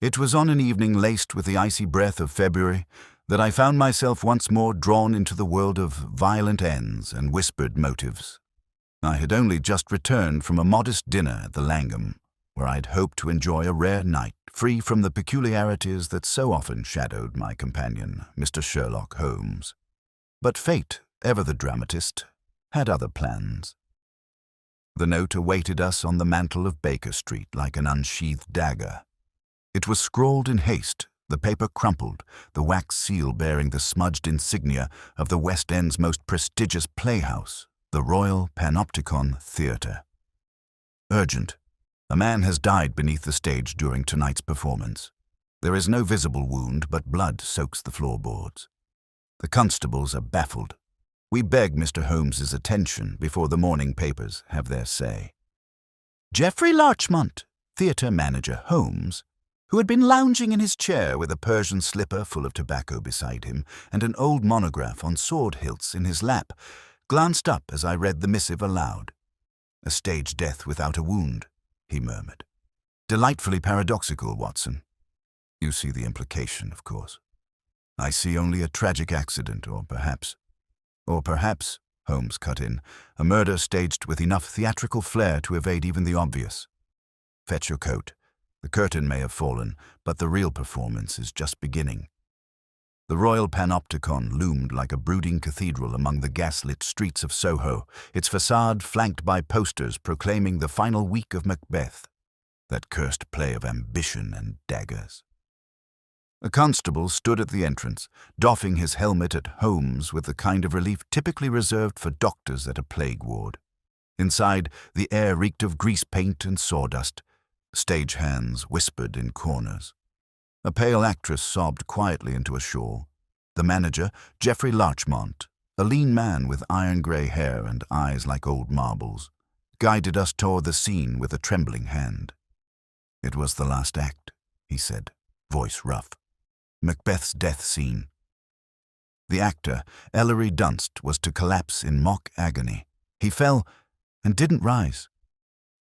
It was on an evening laced with the icy breath of February that I found myself once more drawn into the world of violent ends and whispered motives. I had only just returned from a modest dinner at the Langham, where I'd hoped to enjoy a rare night free from the peculiarities that so often shadowed my companion, Mr. Sherlock Holmes. But fate, ever the dramatist, had other plans. The note awaited us on the mantel of Baker Street like an unsheathed dagger. It was scrawled in haste, the paper crumpled, the wax seal bearing the smudged insignia of the West End's most prestigious playhouse, the Royal Panopticon Theatre. Urgent. A man has died beneath the stage during tonight's performance. There is no visible wound, but blood soaks the floorboards. The constables are baffled. We beg Mr. Holmes's attention before the morning papers have their say. Geoffrey Larchmont, theatre manager Holmes, who had been lounging in his chair with a Persian slipper full of tobacco beside him and an old monograph on sword hilts in his lap, glanced up as I read the missive aloud. "A stage death without a wound," he murmured. "Delightfully paradoxical, Watson. You see the implication, of course. I see only a tragic accident, or perhaps, Holmes cut in, a murder staged with enough theatrical flair to evade even the obvious. Fetch your coat. The curtain may have fallen, but the real performance is just beginning." The Royal Panopticon loomed like a brooding cathedral among the gaslit streets of Soho, its facade flanked by posters proclaiming the final week of Macbeth, that cursed play of ambition and daggers. A constable stood at the entrance, doffing his helmet at Holmes with the kind of relief typically reserved for doctors at a plague ward. Inside, the air reeked of grease paint and sawdust. Stage hands whispered in corners. A pale actress sobbed quietly into a shawl. The manager, Geoffrey Larchmont, a lean man with iron-grey hair and eyes like old marbles, guided us toward the scene with a trembling hand. "It was the last act," he said, voice rough. "Macbeth's death scene." The actor, Ellery Dunst, was to collapse in mock agony. He fell and didn't rise.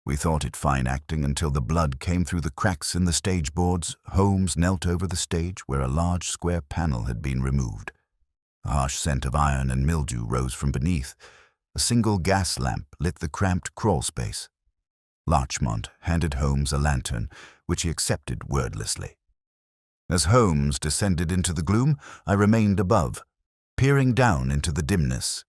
We thought it fine acting until the blood came through the cracks in the stage boards. Holmes knelt over the stage where a large square panel had been removed. A harsh scent of iron and mildew rose from beneath. A single gas lamp lit the cramped crawl space. Larchmont handed Holmes a lantern, which he accepted wordlessly. As Holmes descended into the gloom, I remained above, peering down into the dimness.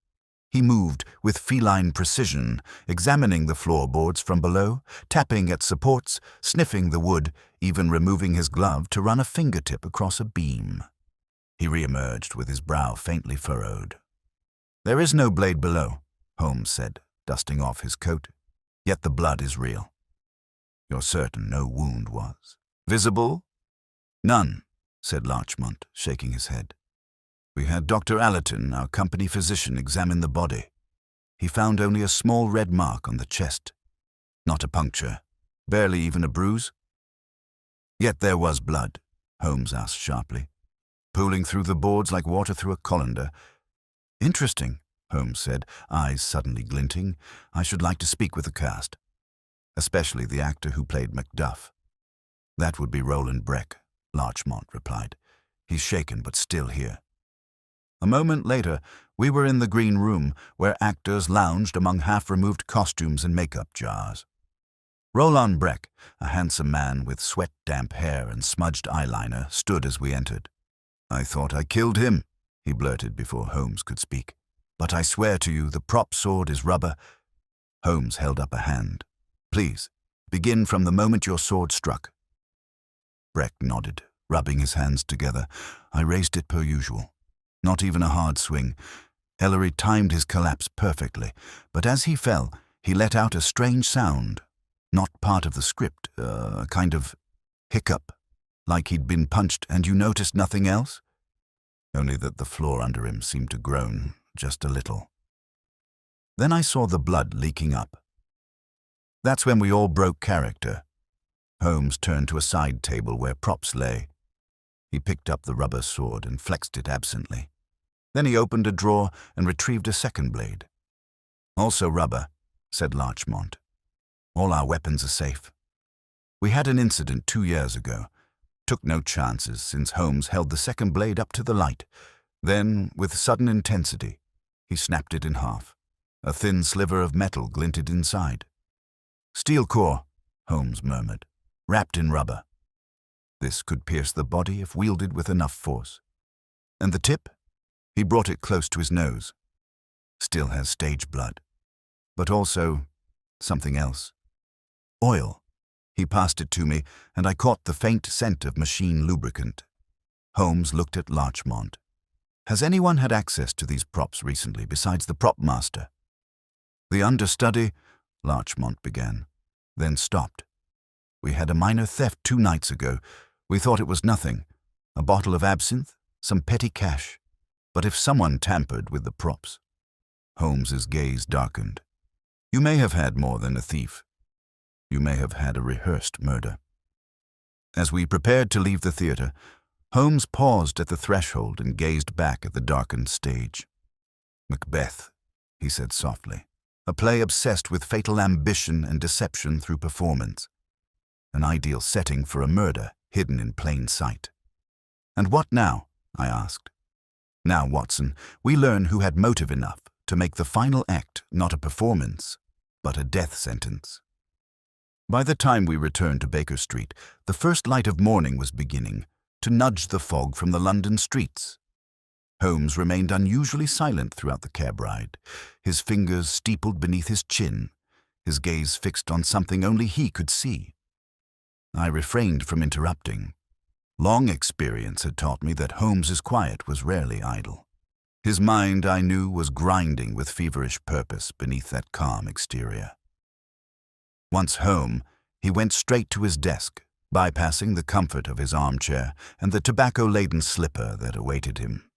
He moved with feline precision, examining the floorboards from below, tapping at supports, sniffing the wood, even removing his glove to run a fingertip across a beam. He re-emerged with his brow faintly furrowed. "There is no blade below," Holmes said, dusting off his coat. "Yet the blood is real. You're certain no wound was visible?" "None," said Larchmont, shaking his head. "We had Dr. Allerton, our company physician, examine the body. He found only a small red mark on the chest. Not a puncture, barely even a bruise." "Yet there was blood?" Holmes asked sharply, "pooling through the boards like water through a colander." "Interesting," Holmes said, eyes suddenly glinting. "I should like to speak with the cast, especially the actor who played Macduff." "That would be Roland Breck," Larchmont replied. "He's shaken but still here." A moment later, we were in the green room, where actors lounged among half-removed costumes and makeup jars. Roland Breck, a handsome man with sweat-damp hair and smudged eyeliner, stood as we entered. "I thought I killed him," he blurted before Holmes could speak. "But I swear to you the prop sword is rubber." Holmes held up a hand. "Please, begin from the moment your sword struck." Breck nodded, rubbing his hands together. I raised it per usual. Not even a hard swing. Ellery timed his collapse perfectly, but as he fell, he let out a strange sound, not part of the script, a kind of hiccup, like he'd been punched. "And you noticed nothing else?" "Only that the floor under him seemed to groan, just a little." Then I saw the blood leaking up. That's when we all broke character. Holmes turned to a side table where props lay. He picked up the rubber sword and flexed it absently. Then he opened a drawer and retrieved a second blade. "Also rubber," said Larchmont. "All our weapons are safe. We had an incident 2 years ago. took no chances since Holmes held the second blade up to the light. Then, with sudden intensity, he snapped it in half. A thin sliver of metal glinted inside. "Steel core," Holmes murmured, "wrapped in rubber. This could pierce the body if wielded with enough force. And the tip?" He brought it close to his nose. "Still has stage blood. But also something else. Oil." He passed it to me, and I caught the faint scent of machine lubricant. Holmes looked at Larchmont. "Has anyone had access to these props recently besides the prop master?" "The understudy," Larchmont began, then stopped. "We had a minor theft 2 nights ago. We thought it was nothing. A bottle of absinthe, some petty cash. But if someone tampered with the props..." Holmes's gaze darkened. "You may have had more than a thief. You may have had a rehearsed murder." As we prepared to leave the theater, Holmes paused at the threshold and gazed back at the darkened stage. "Macbeth," he said softly, "a play obsessed with fatal ambition and deception through performance. An ideal setting for a murder hidden in plain sight." "And what now?" I asked. "Now, Watson, we learn who had motive enough to make the final act not a performance, but a death sentence." By the time we returned to Baker Street, the first light of morning was beginning to nudge the fog from the London streets. Holmes remained unusually silent throughout the cab ride, his fingers steepled beneath his chin, his gaze fixed on something only he could see. I refrained from interrupting. Long experience had taught me that Holmes's quiet was rarely idle. His mind, I knew, was grinding with feverish purpose beneath that calm exterior. Once home, he went straight to his desk, bypassing the comfort of his armchair and the tobacco-laden slipper that awaited him.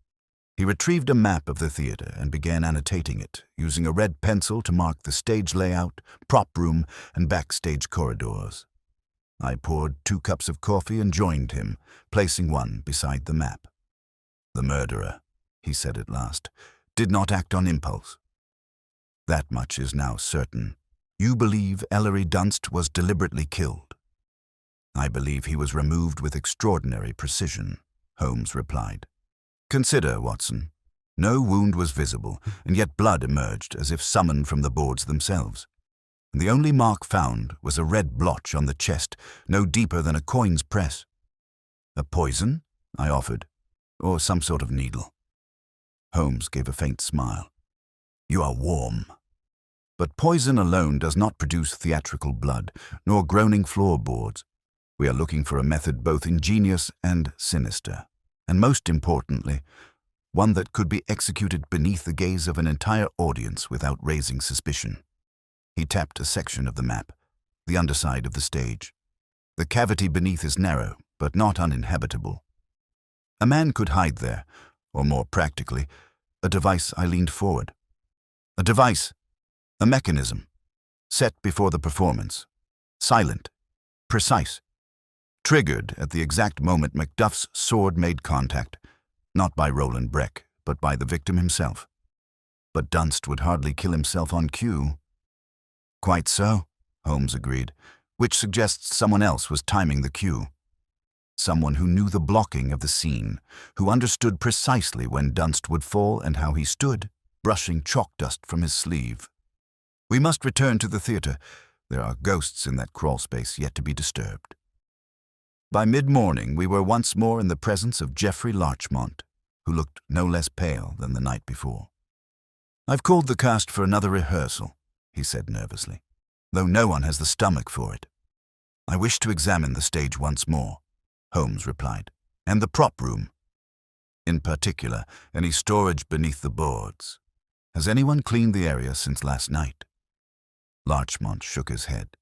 He retrieved a map of the theater and began annotating it, using a red pencil to mark the stage layout, prop room, and backstage corridors. I poured 2 cups of coffee and joined him, placing one beside the map. "The murderer," he said at last, "did not act on impulse. That much is now certain. You believe Ellery Dunst was deliberately killed." "I believe he was removed with extraordinary precision," Holmes replied. "Consider, Watson. No wound was visible, and yet blood emerged as if summoned from the boards themselves. And the only mark found was a red blotch on the chest, no deeper than a coin's press." "A poison?" I offered. "Or some sort of needle?" Holmes gave a faint smile. "You are warm. But poison alone does not produce theatrical blood, nor groaning floorboards. We are looking for a method both ingenious and sinister, and most importantly, one that could be executed beneath the gaze of an entire audience without raising suspicion." He tapped a section of the map, the underside of the stage. "The cavity beneath is narrow, but not uninhabitable. A man could hide there, or more practically, a device." I leaned forward. "A device. A mechanism, set before the performance, silent, precise, triggered at the exact moment Macduff's sword made contact, not by Roland Breck, but by the victim himself. But Dunst would hardly kill himself on cue." "Quite so," Holmes agreed, "which suggests someone else was timing the cue. Someone who knew the blocking of the scene, who understood precisely when Dunst would fall and how he stood, brushing chalk dust from his sleeve. We must return to the theater. There are ghosts in that crawl space yet to be disturbed." By mid-morning, we were once more in the presence of Geoffrey Larchmont, who looked no less pale than the night before. "I've called the cast for another rehearsal," he said nervously, "though no one has the stomach for it." "I wish to examine the stage once more," Holmes replied, "and the prop room. In particular, any storage beneath the boards. Has anyone cleaned the area since last night?" Larchmont shook his head.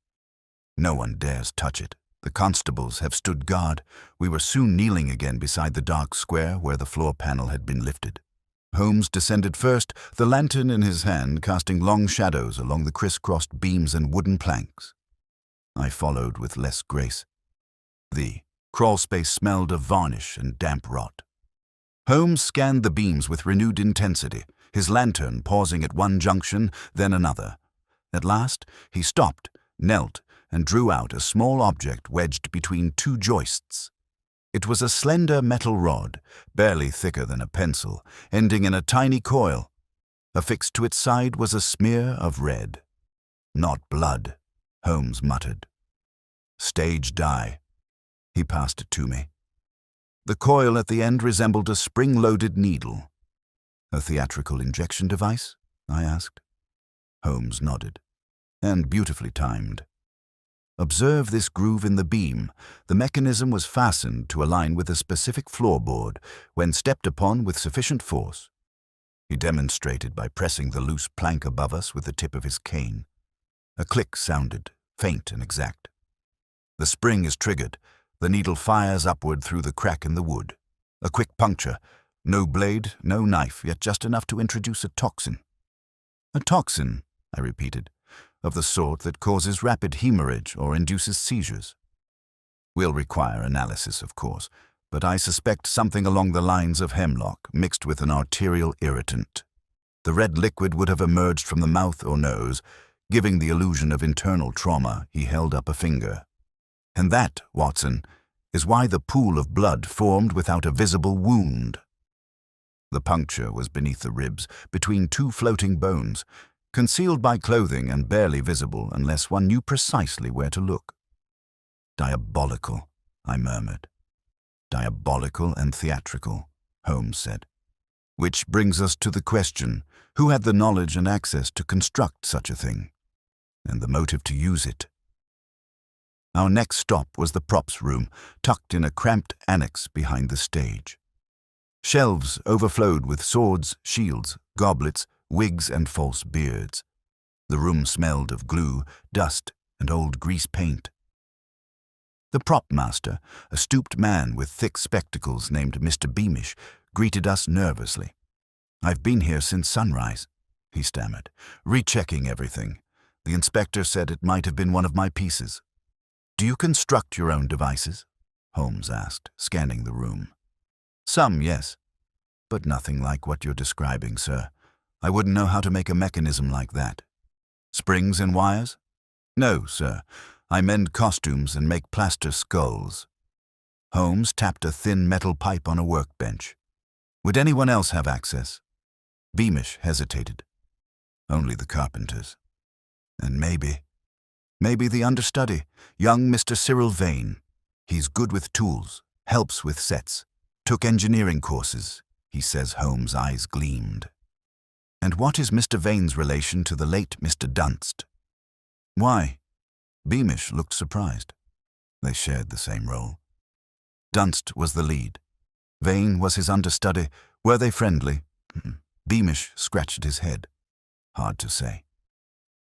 "No one dares touch it. The constables have stood guard." We were soon kneeling again beside the dark square where the floor panel had been lifted. Holmes descended first, the lantern in his hand casting long shadows along the criss-crossed beams and wooden planks. I followed with less grace. The crawlspace smelled of varnish and damp rot. Holmes scanned the beams with renewed intensity, his lantern pausing at one junction, then another. At last, he stopped, knelt, and drew out a small object wedged between 2 joists. It was a slender metal rod, barely thicker than a pencil, ending in a tiny coil. Affixed to its side was a smear of red. "Not blood," Holmes muttered. "Stage dye." He passed it to me. The coil at the end resembled a spring-loaded needle. "A theatrical injection device?" I asked. Holmes nodded. "And beautifully timed. Observe this groove in the beam. The mechanism was fastened to align with a specific floorboard when stepped upon with sufficient force." He demonstrated by pressing the loose plank above us with the tip of his cane. A click sounded, faint and exact. The spring is triggered. The needle fires upward through the crack in the wood. A quick puncture. No blade, no knife, yet just enough to introduce a toxin. "A toxin," I repeated, "of the sort that causes rapid hemorrhage or induces seizures. Will require analysis, of course, but I suspect something along the lines of hemlock mixed with an arterial irritant. The red liquid would have emerged from the mouth or nose, giving the illusion of internal trauma." He held up a finger. "And that, Watson, is why the pool of blood formed without a visible wound. The puncture was beneath the ribs, between two floating bones, concealed by clothing and barely visible unless one knew precisely where to look." "Diabolical," I murmured. "Diabolical and theatrical," Holmes said. "Which brings us to the question, who had the knowledge and access to construct such a thing? And the motive to use it?" Our next stop was the props room, tucked in a cramped annex behind the stage. Shelves overflowed with swords, shields, goblets, wigs, and false beards. The room smelled of glue, dust, and old grease paint. The prop master, a stooped man with thick spectacles named Mr. Beamish, greeted us nervously. "I've been here since sunrise," he stammered, "rechecking everything. The inspector said it might have been one of my pieces." "Do you construct your own devices?" Holmes asked, scanning the room. "Some, yes. But nothing like what you're describing, sir. I wouldn't know how to make a mechanism like that." "Springs and wires?" "No, sir. I mend costumes and make plaster skulls." Holmes tapped a thin metal pipe on a workbench. "Would anyone else have access?" Beamish hesitated. "Only the carpenters. And maybe the understudy, young Mr. Cyril Vane. He's good with tools, helps with sets, took engineering courses." He says Holmes' eyes gleamed. "And what is Mr. Vane's relation to the late Mr. Dunst?" "Why?" Beamish looked surprised. They shared the same role. Dunst was the lead. Vane was his understudy. Were they friendly? Beamish scratched his head. "Hard to say.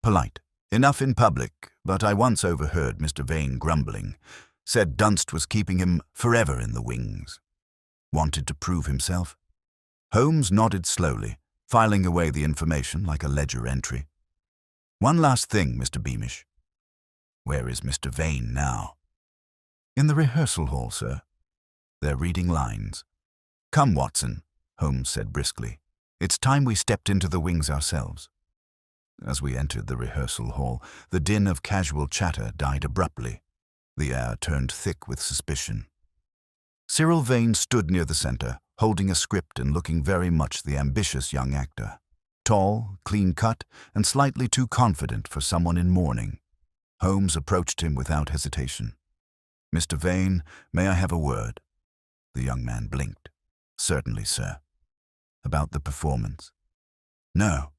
Polite. Enough in public, but I once overheard Mr. Vane grumbling. Said Dunst was keeping him forever in the wings. Wanted to prove himself." Holmes nodded slowly, filing away the information like a ledger entry. "One last thing, Mr. Beamish. Where is Mr. Vane now?" "In the rehearsal hall, sir. They're reading lines." "Come, Watson," Holmes said briskly. "It's time we stepped into the wings ourselves." As we entered the rehearsal hall, the din of casual chatter died abruptly. The air turned thick with suspicion. Cyril Vane stood near the center, holding a script and looking very much the ambitious young actor. Tall, clean-cut, and slightly too confident for someone in mourning. Holmes approached him without hesitation. "Mr. Vane, may I have a word?" The young man blinked. "Certainly, sir." "About the performance?" "No,"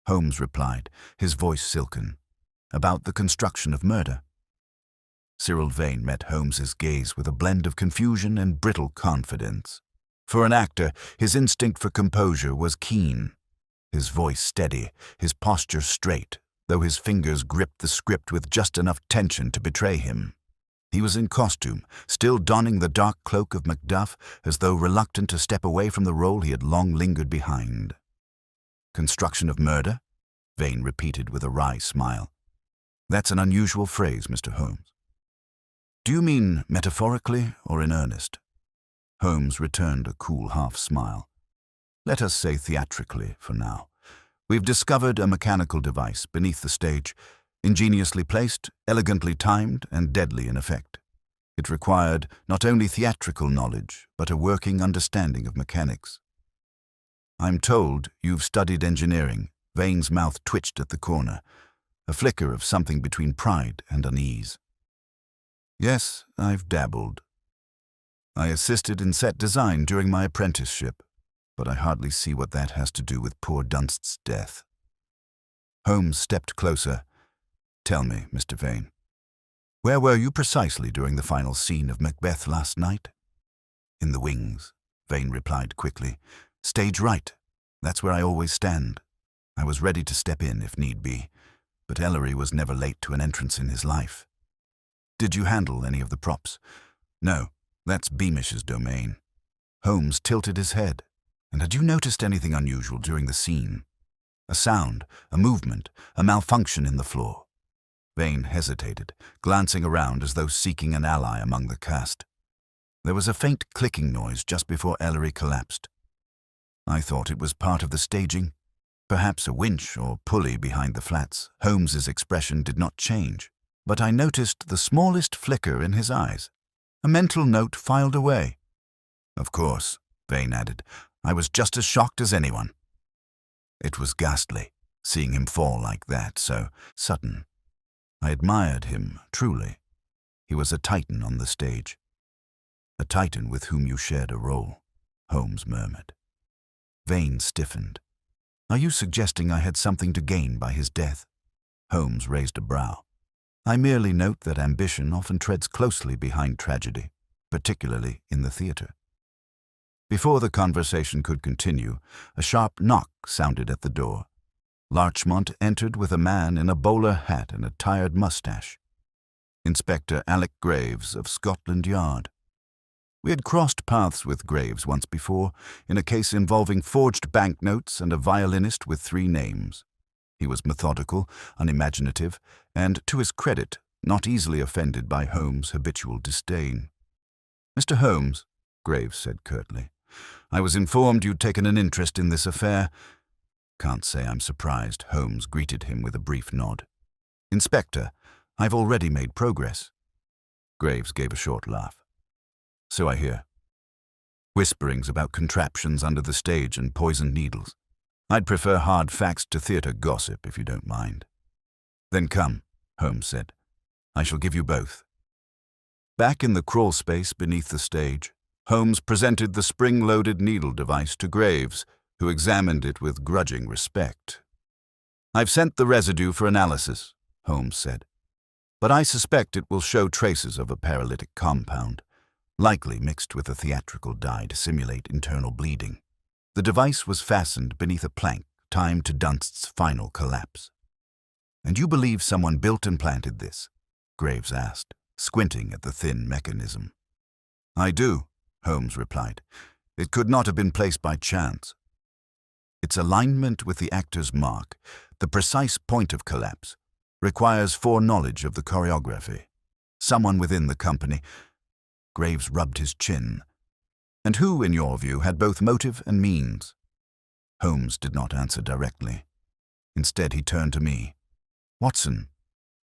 Holmes replied, his voice silken. "About the construction of murder." Cyril Vane met Holmes's gaze with a blend of confusion and brittle confidence. For an actor, his instinct for composure was keen. His voice steady, his posture straight, though his fingers gripped the script with just enough tension to betray him. He was in costume, still donning the dark cloak of Macduff, as though reluctant to step away from the role he had long lingered behind. "Construction of murder?" Vane repeated with a wry smile. "That's an unusual phrase, Mr. Holmes. Do you mean metaphorically or in earnest?" Holmes returned a cool half-smile. "Let us say theatrically for now. We've discovered a mechanical device beneath the stage, ingeniously placed, elegantly timed, and deadly in effect. It required not only theatrical knowledge, but a working understanding of mechanics. "I'm told you've studied engineering." Vane's mouth twitched at the corner, a flicker of something between pride and unease. "Yes, I've dabbled. I assisted in set design during my apprenticeship, but I hardly see what that has to do with poor Dunst's death." Holmes stepped closer. "Tell me, Mr. Vane, where were you precisely during the final scene of Macbeth last night?" "In the wings," Vane replied quickly. "Stage right. That's where I always stand. I was ready to step in if need be, but Ellery was never late to an entrance in his life." "Did you handle any of the props?" "No, that's Beamish's domain." Holmes tilted his head. "And had you noticed anything unusual during the scene? A sound, a movement, a malfunction in the floor?" Vane hesitated, glancing around as though seeking an ally among the cast. "There was a faint clicking noise just before Ellery collapsed. I thought it was part of the staging, perhaps a winch or pulley behind the flats." Holmes's expression did not change, but I noticed the smallest flicker in his eyes. A mental note filed away. "Of course," Vane added. "I was just as shocked as anyone." It was ghastly, seeing him fall like that, so sudden. I admired him, truly. He was a titan on the stage. "A titan with whom you shared a role," Holmes murmured. Vane stiffened. "Are you suggesting I had something to gain by his death?" Holmes raised a brow. "I merely note that ambition often treads closely behind tragedy, particularly in the theater." Before the conversation could continue, a sharp knock sounded at the door. Larchmont entered with a man in a bowler hat and a tired mustache. Inspector Alec Graves of Scotland Yard. We had crossed paths with Graves once before, in a case involving forged banknotes and a violinist with 3 names. He was methodical, unimaginative, and, to his credit, not easily offended by Holmes' habitual disdain. "Mr. Holmes," Graves said curtly, "I was informed you'd taken an interest in this affair." "Can't say I'm surprised," Holmes greeted him with a brief nod. "Inspector, I've already made progress." Graves gave a short laugh. "So I hear. Whisperings about contraptions under the stage and poisoned needles. I'd prefer hard facts to theatre gossip, if you don't mind." "Then come," Holmes said. "I shall give you both." Back in the crawl space beneath the stage, Holmes presented the spring-loaded needle device to Graves, who examined it with grudging respect. "I've sent the residue for analysis," Holmes said, "but I suspect it will show traces of a paralytic compound, likely mixed with a theatrical dye to simulate internal bleeding." The device was fastened beneath a plank timed to Dunst's final collapse. "And you believe someone built and planted this?" Graves asked, squinting at the thin mechanism. "I do," Holmes replied. "It could not have been placed by chance. Its alignment with the actor's mark, the precise point of collapse, requires foreknowledge of the choreography. Someone within the company—" Graves rubbed his chin. "And who, in your view, had both motive and means?" Holmes did not answer directly. Instead, he turned to me. "Watson,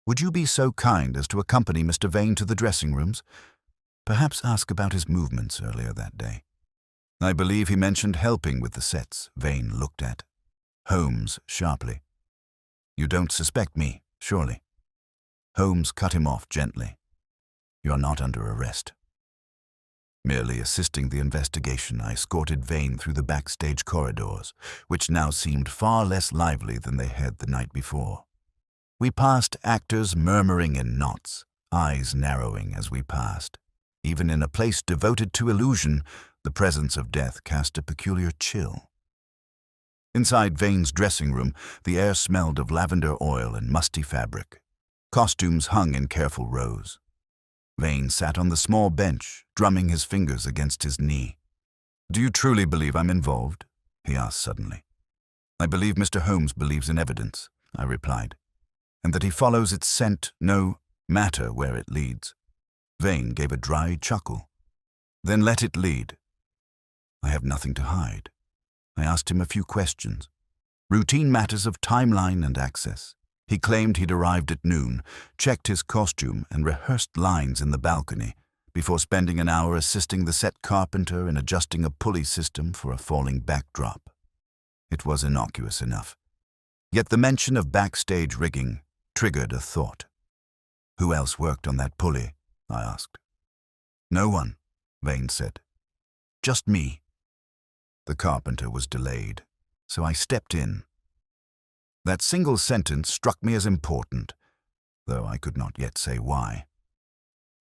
would you be so kind as to accompany Mr. Vane to the dressing rooms? Perhaps ask about his movements earlier that day." "I believe he mentioned helping with the sets," Vane looked at Holmes sharply. "You don't suspect me, surely?" Holmes cut him off gently. "You're not under arrest." Merely assisting the investigation, I escorted Vane through the backstage corridors, which now seemed far less lively than they had the night before. We passed actors murmuring in knots, eyes narrowing as we passed. Even in a place devoted to illusion, the presence of death cast a peculiar chill. Inside Vane's dressing room, the air smelled of lavender oil and musty fabric. Costumes hung in careful rows. Vane sat on the small bench, drumming his fingers against his knee. "Do you truly believe I'm involved?" he asked suddenly. "I believe Mr. Holmes believes in evidence," I replied, "and that he follows its scent no matter where it leads." Vane gave a dry chuckle. "Then let it lead." I have nothing to hide. I asked him a few questions. Routine matters of timeline and access. He claimed he'd arrived at noon, checked his costume, and rehearsed lines in the balcony, before spending an hour assisting the set carpenter in adjusting a pulley system for a falling backdrop. It was innocuous enough. Yet the mention of backstage rigging triggered a thought. "Who else worked on that pulley?" I asked. "No one," Vane said. "Just me." The carpenter was delayed, so I stepped in. That single sentence struck me as important, though I could not yet say why.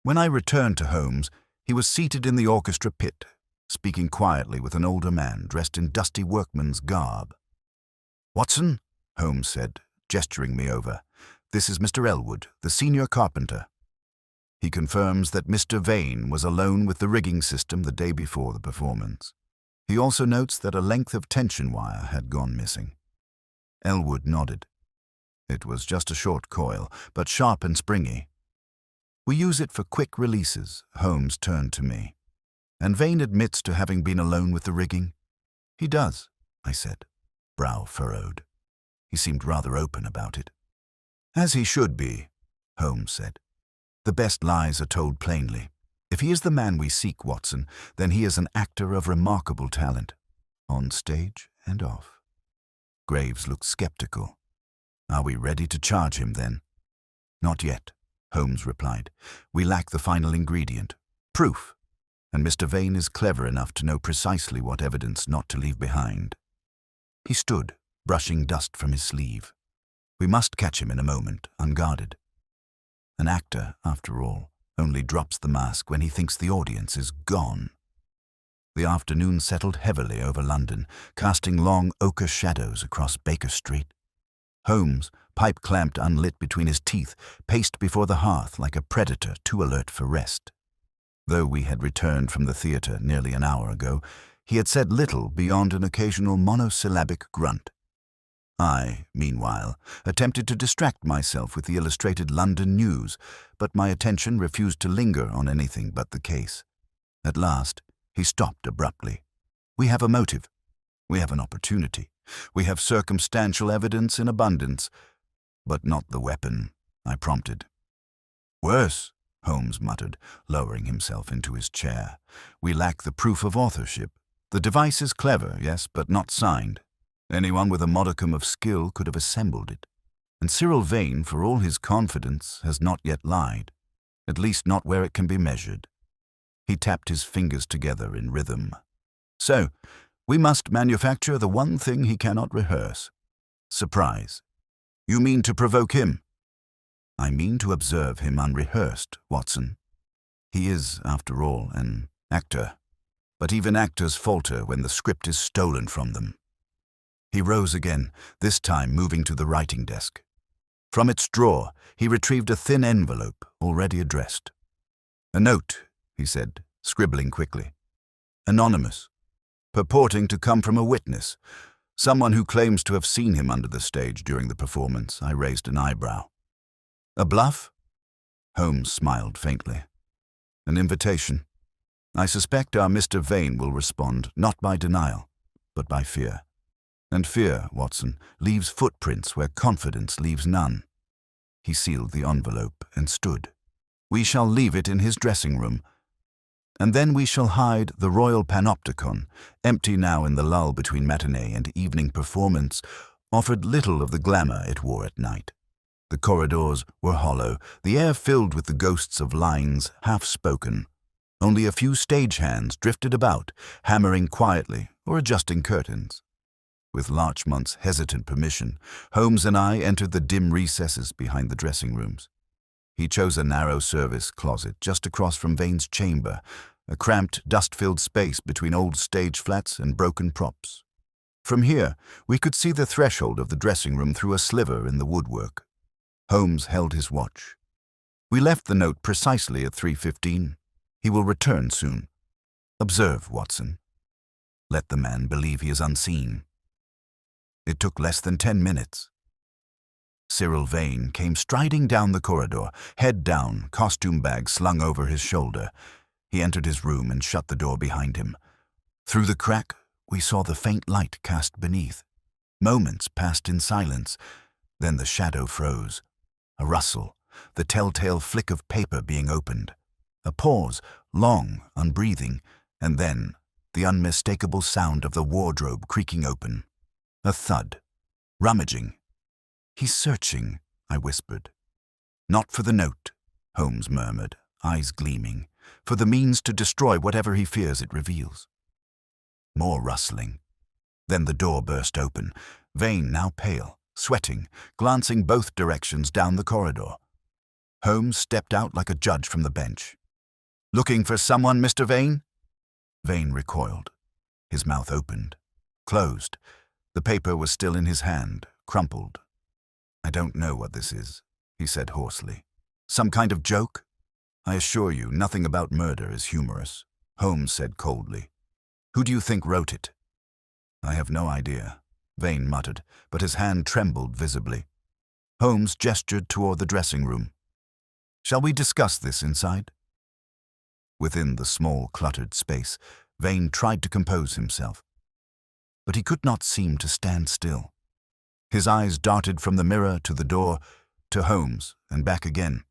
When I returned to Holmes, he was seated in the orchestra pit, speaking quietly with an older man dressed in dusty workman's garb. "Watson," Holmes said, gesturing me over, "this is Mr. Elwood, the senior carpenter." He confirms that Mr. Vane was alone with the rigging system the day before the performance. He also notes that a length of tension wire had gone missing. Elwood nodded. It was just a short coil, but sharp and springy. "We use it for quick releases," Holmes turned to me. "And Vane admits to having been alone with the rigging?" "He does," I said, brow furrowed. He seemed rather open about it. "As he should be," Holmes said. "The best lies are told plainly. If he is the man we seek, Watson, then he is an actor of remarkable talent, on stage and off." Graves looked skeptical. "Are we ready to charge him, then?" "Not yet," Holmes replied. "We lack the final ingredient, proof, and Mr. Vane is clever enough to know precisely what evidence not to leave behind." He stood, brushing dust from his sleeve. "We must catch him in a moment, unguarded. An actor, after all, only drops the mask when he thinks the audience is gone." The afternoon settled heavily over London, casting long ochre shadows across Baker Street. Holmes, pipe clamped unlit between his teeth, paced before the hearth like a predator too alert for rest. Though we had returned from the theatre nearly an hour ago, he had said little beyond an occasional monosyllabic grunt. I, meanwhile, attempted to distract myself with the illustrated London news, but my attention refused to linger on anything but the case. At last, he stopped abruptly. "We have a motive. We have an opportunity. We have circumstantial evidence in abundance, but not the weapon," I prompted. "Worse," Holmes muttered, lowering himself into his chair. "We lack the proof of authorship. The device is clever, yes, but not signed. Anyone with a modicum of skill could have assembled it. And Cyril Vane, for all his confidence, has not yet lied, at least not where it can be measured." He tapped his fingers together in rhythm. "So, we must manufacture the one thing he cannot rehearse. Surprise. You mean to provoke him?" "I mean to observe him unrehearsed, Watson. He is, after all, an actor. But even actors falter when the script is stolen from them." He rose again, this time moving to the writing desk. From its drawer, he retrieved a thin envelope, already addressed. "A note," he said, scribbling quickly. "Anonymous. Purporting to come from a witness, someone who claims to have seen him under the stage during the performance." I raised an eyebrow. "A bluff?" Holmes smiled faintly. "An invitation. I suspect our Mr. Vane will respond not by denial, but by fear. And fear, Watson, leaves footprints where confidence leaves none." He sealed the envelope and stood. "We shall leave it in his dressing room. And then we shall hide the Royal Panopticon, empty now in the lull between matinee and evening performance, offered little of the glamour it wore at night. The corridors were hollow, the air filled with the ghosts of lines half-spoken. Only a few stagehands drifted about, hammering quietly or adjusting curtains. With Larchmont's hesitant permission, Holmes and I entered the dim recesses behind the dressing rooms. He chose a narrow service closet just across from Vane's chamber, a cramped, dust-filled space between old stage flats and broken props. From here, we could see the threshold of the dressing room through a sliver in the woodwork. Holmes held his watch. "We left the note precisely at 3:15. He will return soon. Observe, Watson. Let the man believe he is unseen." It took less than 10 minutes. Cyril Vane came striding down the corridor, head down, costume bag slung over his shoulder. He entered his room and shut the door behind him. Through the crack, we saw the faint light cast beneath. Moments passed in silence. Then the shadow froze. A rustle, the telltale flick of paper being opened. A pause, long, unbreathing, and then the unmistakable sound of the wardrobe creaking open. A thud. Rummaging. "He's searching," I whispered. "Not for the note," Holmes murmured, eyes gleaming, "for the means to destroy whatever he fears it reveals." More rustling. Then the door burst open, Vane now pale, sweating, glancing both directions down the corridor. Holmes stepped out like a judge from the bench. "Looking for someone, Mr. Vane?" Vane recoiled. His mouth opened, closed. The paper was still in his hand, crumpled. "I don't know what this is," he said hoarsely. "Some kind of joke?" "I assure you, nothing about murder is humorous," Holmes said coldly. "Who do you think wrote it?" "I have no idea," Vane muttered, but his hand trembled visibly. Holmes gestured toward the dressing room. "Shall we discuss this inside?" Within the small, cluttered space, Vane tried to compose himself. But he could not seem to stand still. His eyes darted from the mirror to the door, to Holmes, and back again.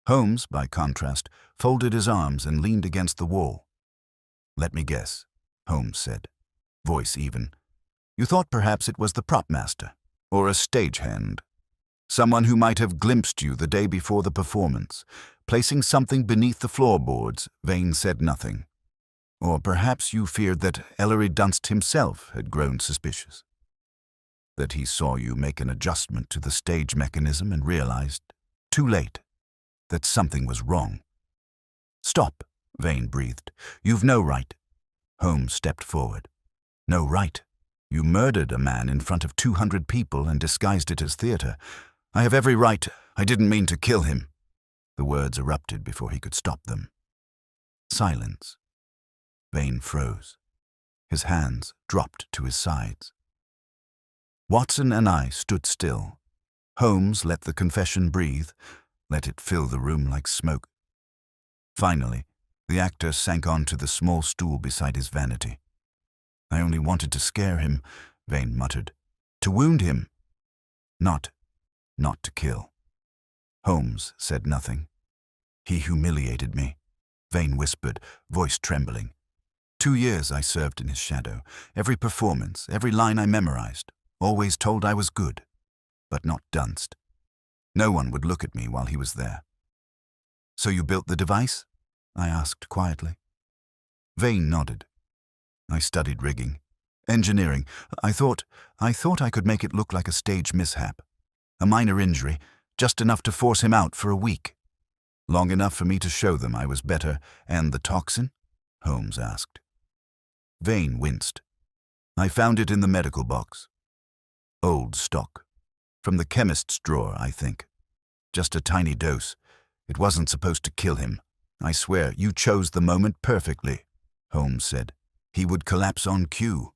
Holmes, by contrast, folded his arms and leaned against the wall. "Let me guess," Holmes said, voice even. "You thought perhaps it was the prop master, or a stagehand. Someone who might have glimpsed you the day before the performance, placing something beneath the floorboards." Vane said nothing. "Or perhaps you feared that Ellery Dunst himself had grown suspicious. That he saw you make an adjustment to the stage mechanism and realized, too late, that something was wrong." "Stop," Vane breathed. "You've no right." Holmes stepped forward. "No right? You murdered a man in front of 200 people and disguised it as theater. I have every right. I didn't mean to kill him." The words erupted before he could stop them. Silence. Vane froze. His hands dropped to his sides. Watson and I stood still. Holmes let the confession breathe, let it fill the room like smoke. Finally, the actor sank onto the small stool beside his vanity. "I only wanted to scare him," Vane muttered. "To wound him. Not to kill." Holmes said nothing. "He humiliated me," Vane whispered, voice trembling. 2 years I served in his shadow. Every performance, every line I memorized, always told I was good, but not Dunst. No one would look at me while he was there. "So you built the device?" I asked quietly. Vane nodded. "I studied rigging. Engineering. I thought I could make it look like a stage mishap. A minor injury, just enough to force him out for a week. Long enough for me to show them I was better. And the toxin?" Holmes asked. Vane winced. "I found it in the medical box. Old stock. From the chemist's drawer, I think. Just a tiny dose. It wasn't supposed to kill him. I swear, you chose the moment perfectly," Holmes said. "He would collapse on cue.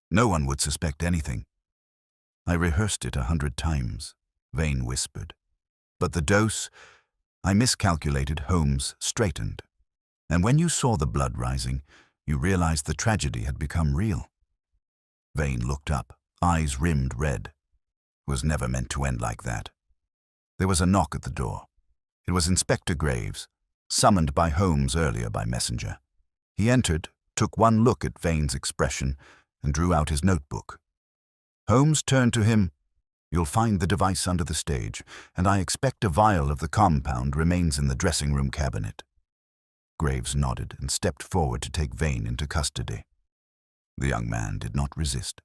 No one would suspect anything." "I rehearsed it 100 times," Vane whispered. "But the dose, I miscalculated." Holmes straightened. "And when you saw the blood rising, you realized the tragedy had become real." Vane looked up, eyes rimmed red. "It was never meant to end like that." There was a knock at the door. It was Inspector Graves, summoned by Holmes earlier by messenger. He entered, took one look at Vane's expression, and drew out his notebook. Holmes turned to him. "You'll find the device under the stage, and I expect a vial of the compound remains in the dressing room cabinet." Graves nodded and stepped forward to take Vane into custody. The young man did not resist.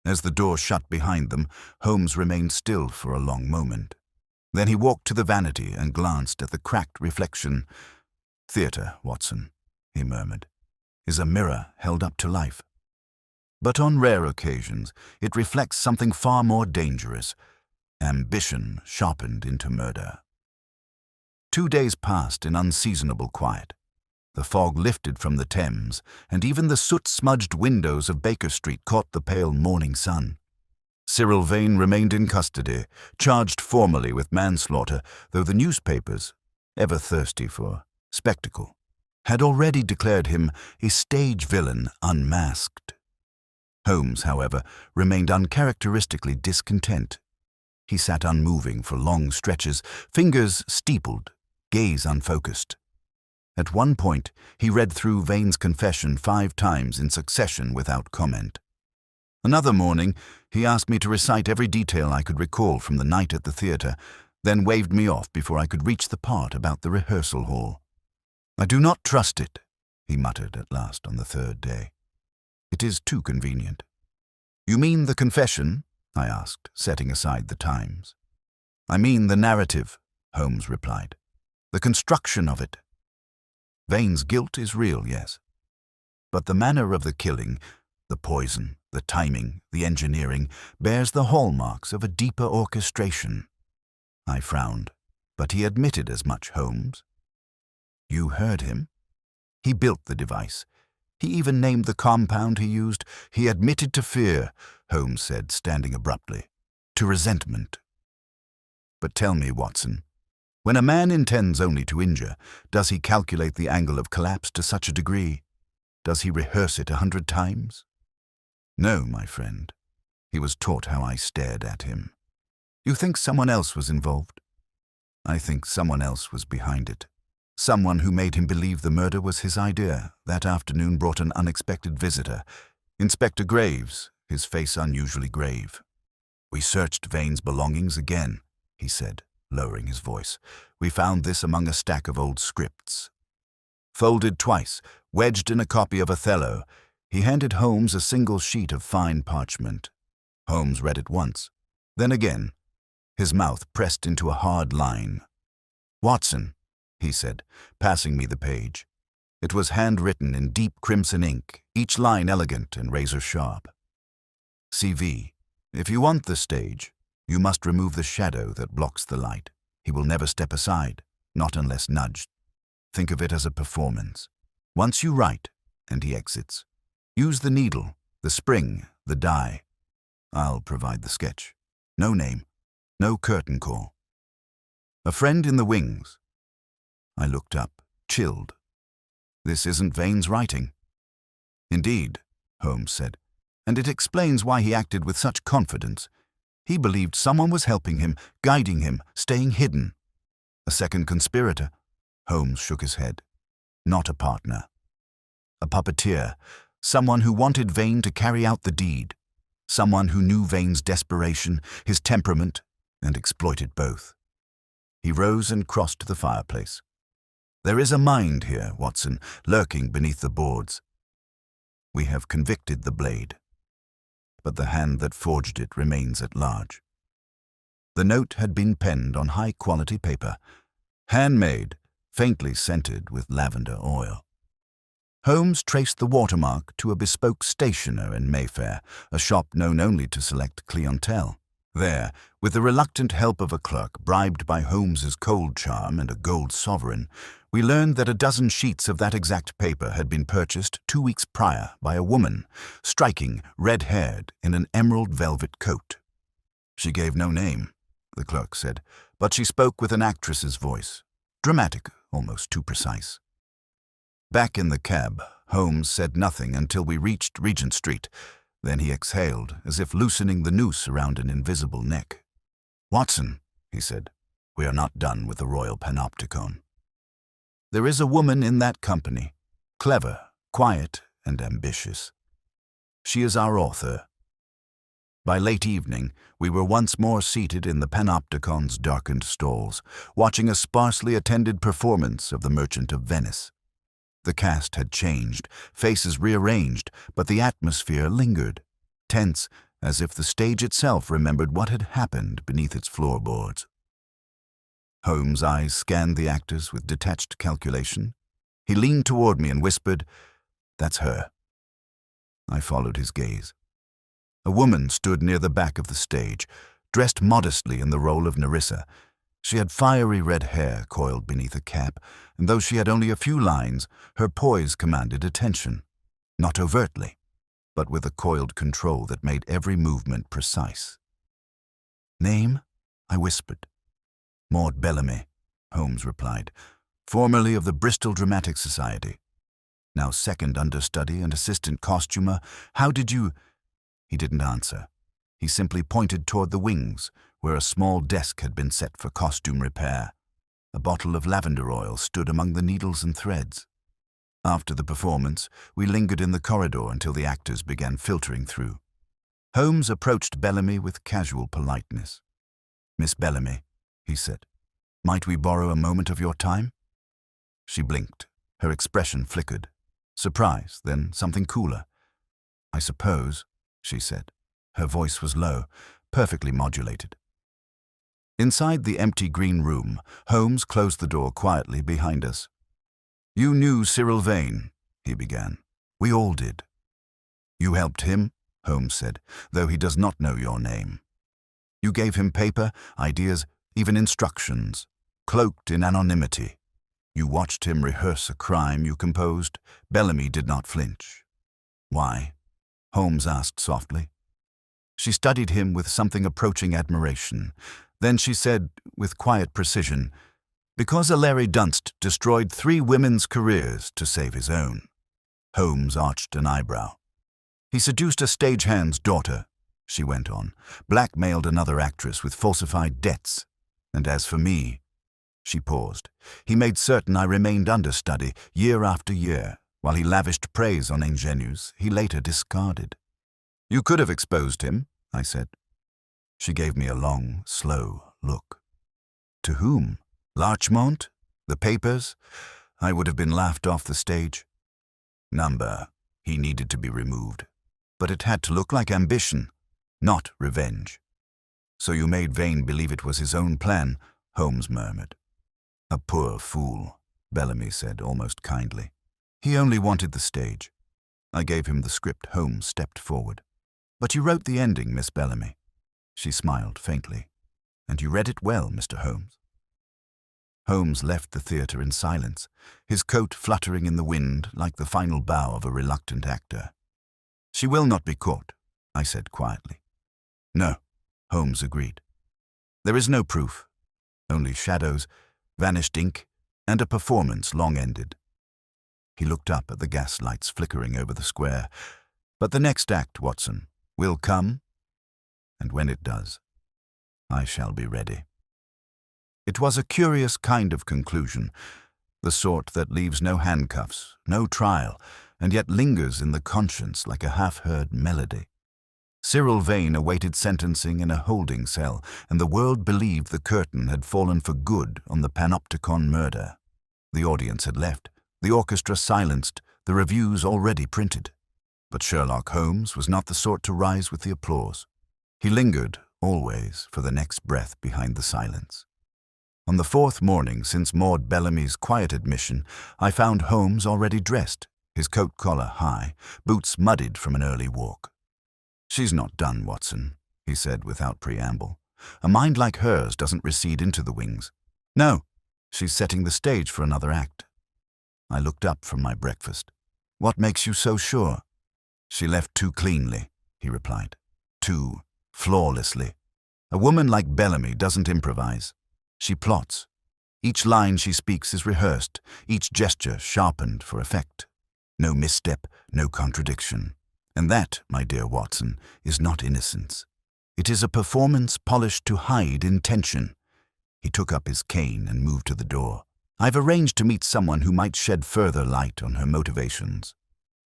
As the door shut behind them, Holmes remained still for a long moment. Then he walked to the vanity and glanced at the cracked reflection. "Theatre, Watson," he murmured, "is a mirror held up to life. But on rare occasions, it reflects something far more dangerous, ambition sharpened into murder." 2 days passed in unseasonable quiet. The fog lifted from the Thames, and even the soot-smudged windows of Baker Street caught the pale morning sun. Cyril Vane remained in custody, charged formally with manslaughter, though the newspapers, ever thirsty for spectacle, had already declared him a stage villain unmasked. Holmes, however, remained uncharacteristically discontent. He sat unmoving for long stretches, fingers steepled, gaze unfocused. At one point, he read through Vane's confession 5 times in succession without comment. Another morning, he asked me to recite every detail I could recall from the night at the theatre, then waved me off before I could reach the part about the rehearsal hall. "I do not trust it," he muttered at last on the 3rd day. "It is too convenient." "You mean the confession?" I asked, setting aside the Times. "I mean the narrative," Holmes replied. "The construction of it. Vane's guilt is real, yes. But the manner of the killing, the poison, the timing, the engineering, bears the hallmarks of a deeper orchestration." I frowned, but he admitted as much, Holmes. "You heard him? He built the device. He even named the compound he used. He admitted to fear," Holmes said, standing abruptly, "to resentment. But tell me, Watson, when a man intends only to injure, does he calculate the angle of collapse to such a degree? Does he rehearse it 100 times? No, my friend. He was taught how I stared at him. You think someone else was involved? I think someone else was behind it. Someone who made him believe the murder was his idea. That afternoon brought an unexpected visitor. Inspector Graves, his face unusually grave. "We searched Vane's belongings again," he said, lowering his voice. "We found this among a stack of old scripts. Folded twice, wedged in a copy of Othello." He handed Holmes a single sheet of fine parchment. Holmes read it once, then again, his mouth pressed into a hard line. "Watson," he said, passing me the page. It was handwritten in deep crimson ink, each line elegant and razor-sharp. "CV, if you want the stage, you must remove the shadow that blocks the light. He will never step aside, not unless nudged. Think of it as a performance. Once you write, and he exits, use the needle, the spring, the die. I'll provide the sketch. No name, no curtain call. A friend in the wings." I looked up, chilled. "This isn't Vane's writing." "Indeed," Holmes said, "and it explains why he acted with such confidence. He believed someone was helping him, guiding him, staying hidden. A second conspirator." Holmes shook his head. "Not a partner. A puppeteer, someone who wanted Vane to carry out the deed. Someone who knew Vane's desperation, his temperament, and exploited both." He rose and crossed to the fireplace. "There is a mind here, Watson, lurking beneath the boards. We have convicted the blade, but the hand that forged it remains at large." The note had been penned on high-quality paper, handmade, faintly scented with lavender oil. Holmes traced the watermark to a bespoke stationer in Mayfair, a shop known only to select clientele. There, with the reluctant help of a clerk bribed by Holmes's cold charm and a gold sovereign, we learned that a dozen sheets of that exact paper had been purchased 2 weeks prior by a woman, striking, red-haired, in an emerald velvet coat. "She gave no name," the clerk said, "but she spoke with an actress's voice. Dramatic, almost too precise." Back in the cab, Holmes said nothing until we reached Regent Street. Then he exhaled, as if loosening the noose around an invisible neck. "Watson," he said, "we are not done with the Royal Panopticon. There is a woman in that company, clever, quiet, and ambitious. She is our author." By late evening, we were once more seated in the Panopticon's darkened stalls, watching a sparsely attended performance of The Merchant of Venice. The cast had changed, faces rearranged, but the atmosphere lingered, tense, as if the stage itself remembered what had happened beneath its floorboards. Holmes' eyes scanned the actors with detached calculation. He leaned toward me and whispered, "That's her." I followed his gaze. A woman stood near the back of the stage, dressed modestly in the role of Nerissa. She had fiery red hair coiled beneath a cap, and though she had only a few lines, her poise commanded attention. Not overtly, but with a coiled control that made every movement precise. "Name?" I whispered. "Maud Bellamy," Holmes replied, "formerly of the Bristol Dramatic Society. Now second understudy and assistant costumer. How did you—" He didn't answer. He simply pointed toward the wings, where a small desk had been set for costume repair. A bottle of lavender oil stood among the needles and threads. After the performance, we lingered in the corridor until the actors began filtering through. Holmes approached Bellamy with casual politeness. "Miss Bellamy," he said, "might we borrow a moment of your time?" She blinked. Her expression flickered. Surprise, then something cooler. "I suppose," she said. Her voice was low, perfectly modulated. Inside the empty green room, Holmes closed the door quietly behind us. "You knew Cyril Vane," he began. "We all did." "You helped him," Holmes said, "though he does not know your name. You gave him paper, ideas, even instructions, cloaked in anonymity. You watched him rehearse a crime you composed." Bellamy did not flinch. "Why?" Holmes asked softly. She studied him with something approaching admiration. Then she said, with quiet precision, "Because a Larry Dunst destroyed 3 women's careers to save his own." Holmes arched an eyebrow. "He seduced a stagehand's daughter," she went on, "blackmailed another actress with falsified debts. And as for me," she paused, "he made certain I remained understudy year after year, while he lavished praise on ingenues he later discarded." "You could have exposed him," I said. She gave me a long, slow look. "To whom? Larchmont? The papers? I would have been laughed off the stage." "Number. He needed to be removed. But it had to look like ambition, not revenge." "So you made Vane believe it was his own plan," Holmes murmured. "A poor fool," Bellamy said, almost kindly. "He only wanted the stage." I gave him the script. Holmes stepped forward. "But you wrote the ending, Miss Bellamy." She smiled faintly. "And you read it well, Mr. Holmes." Holmes left the theatre in silence, his coat fluttering in the wind like the final bow of a reluctant actor. "She will not be caught," I said quietly. "No," Holmes agreed. "There is no proof, only shadows, vanished ink, and a performance long ended." He looked up at the gas lights flickering over the square. "But the next act, Watson, will come, and when it does, I shall be ready." It was a curious kind of conclusion, the sort that leaves no handcuffs, no trial, and yet lingers in the conscience like a half-heard melody. Cyril Vane awaited sentencing in a holding cell, and the world believed the curtain had fallen for good on the Panopticon murder. The audience had left, the orchestra silenced, the reviews already printed. But Sherlock Holmes was not the sort to rise with the applause. He lingered, always, for the next breath behind the silence. On the 4th morning since Maud Bellamy's quiet admission, I found Holmes already dressed, his coat collar high, boots muddied from an early walk. "She's not done, Watson," he said without preamble. "A mind like hers doesn't recede into the wings. No, she's setting the stage for another act." I looked up from my breakfast. "What makes you so sure?" "She left too cleanly," he replied. "Too flawlessly. A woman like Bellamy doesn't improvise. She plots. Each line she speaks is rehearsed, each gesture sharpened for effect. No misstep, no contradiction. And that, my dear Watson, is not innocence. It is a performance polished to hide intention." He took up his cane and moved to the door. "I've arranged to meet someone who might shed further light on her motivations.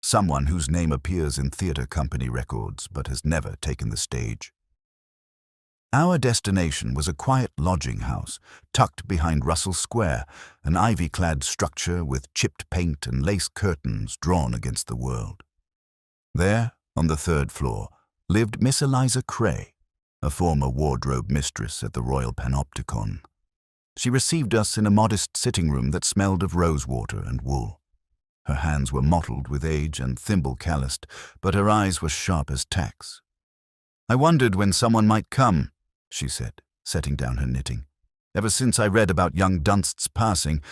Someone whose name appears in theatre company records but has never taken the stage." Our destination was a quiet lodging house, tucked behind Russell Square, an ivy-clad structure with chipped paint and lace curtains drawn against the world. There, on the 3rd floor, lived Miss Eliza Cray, a former wardrobe mistress at the Royal Panopticon. She received us in a modest sitting room that smelled of rosewater and wool. Her hands were mottled with age and thimble calloused, but her eyes were sharp as tacks. "I wondered when someone might come," she said, setting down her knitting. "Ever since I read about young Dunst's passing,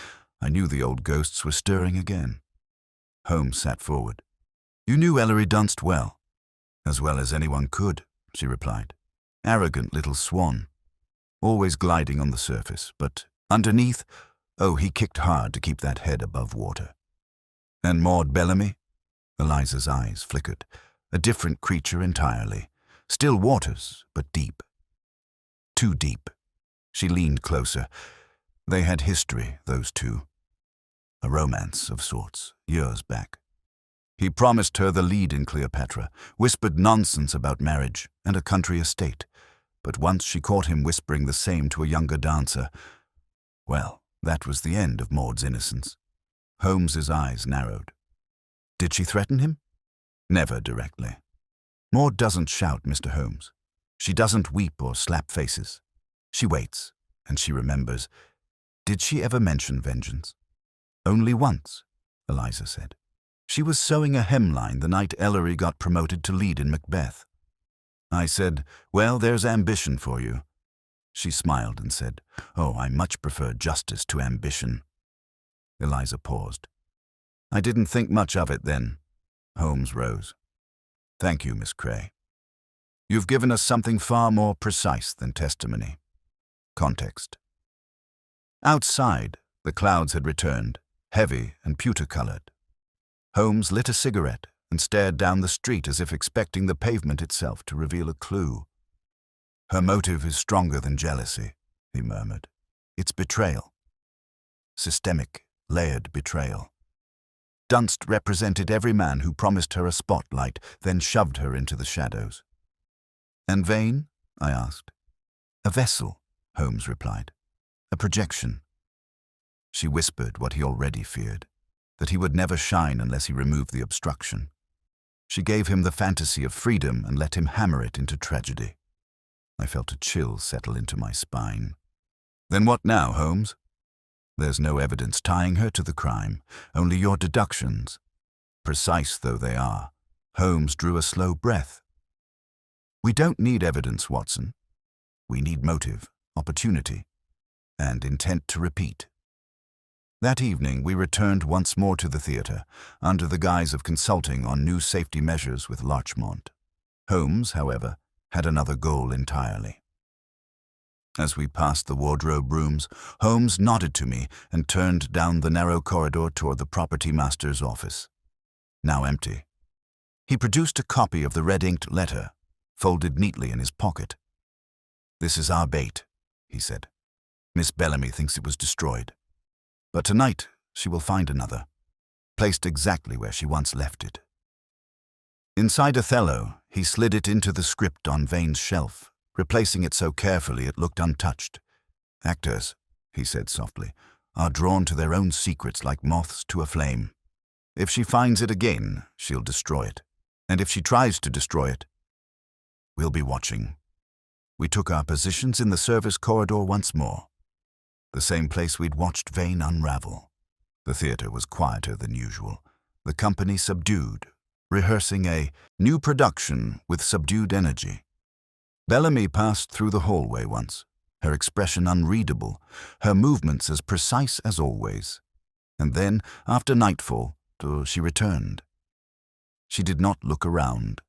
I knew the old ghosts were stirring again." Holmes sat forward. "You knew Ellery Dunst well." "As well as anyone could," she replied. "Arrogant little swan. Always gliding on the surface, but underneath, oh, he kicked hard to keep that head above water." "And Maud Bellamy?" Eliza's eyes flickered. "A different creature entirely. Still waters, but deep. Too deep." She leaned closer. They had history, those two. A romance of sorts, years back. He promised her the lead in Cleopatra, whispered nonsense about marriage and a country estate, but once she caught him whispering the same to a younger dancer. Well, that was the end of Maud's innocence. Holmes's eyes narrowed. Did she threaten him? Never directly. Maud doesn't shout, Mr. Holmes. She doesn't weep or slap faces. She waits, and she remembers. Did she ever mention vengeance? Only once, Eliza said. She was sewing a hemline the night Ellery got promoted to lead in Macbeth. I said, well, there's ambition for you. She smiled and said, oh, I much prefer justice to ambition. Eliza paused. I didn't think much of it then. Holmes rose. Thank you, Miss Cray. You've given us something far more precise than testimony. Context. Outside, the clouds had returned, heavy and pewter-colored. Holmes lit a cigarette and stared down the street as if expecting the pavement itself to reveal a clue. Her motive is stronger than jealousy, he murmured. It's betrayal. Systemic, layered betrayal. Dunst represented every man who promised her a spotlight, then shoved her into the shadows. And Vane? I asked. A vessel, Holmes replied. A projection. She whispered what he already feared, that he would never shine unless he removed the obstruction. She gave him the fantasy of freedom and let him hammer it into tragedy. I felt a chill settle into my spine. Then what now, Holmes? There's no evidence tying her to the crime, only your deductions. Precise though they are, Holmes drew a slow breath. We don't need evidence, Watson. We need motive, opportunity, and intent to repeat. That evening we returned once more to the theatre, under the guise of consulting on new safety measures with Larchmont. Holmes, however, had another goal entirely. As we passed the wardrobe rooms, Holmes nodded to me and turned down the narrow corridor toward the property master's office, now empty. He produced a copy of the red-inked letter, folded neatly in his pocket. This is our bait, he said. Miss Bellamy thinks it was destroyed. But tonight she will find another, placed exactly where she once left it. Inside Othello, he slid it into the script on Vane's shelf, replacing it so carefully it looked untouched. Actors, he said softly, are drawn to their own secrets like moths to a flame. If she finds it again, she'll destroy it. And if she tries to destroy it, we'll be watching. We took our positions in the service corridor once more, the same place we'd watched Vane unravel. The theatre was quieter than usual, the company subdued, rehearsing a new production with subdued energy. Bellamy passed through the hallway once, her expression unreadable, her movements as precise as always. And then, after nightfall, she returned. She did not look around.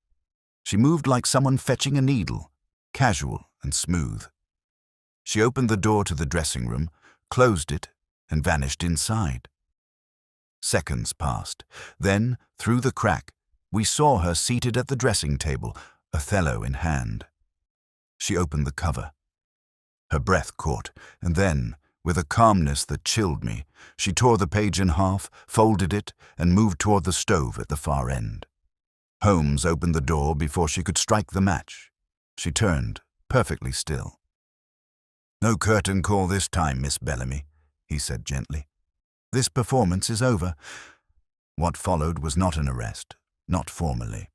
She moved like someone fetching a needle, casual and smooth. She opened the door to the dressing room, closed it, and vanished inside. Seconds passed. Then, through the crack, we saw her seated at the dressing table, Othello in hand. She opened the cover. Her breath caught, and then, with a calmness that chilled me, she tore the page in half, folded it, and moved toward the stove at the far end. Holmes opened the door before she could strike the match. She turned, perfectly still. "No curtain call this time, Miss Bellamy," he said gently. "This performance is over." What followed was not an arrest, not formally.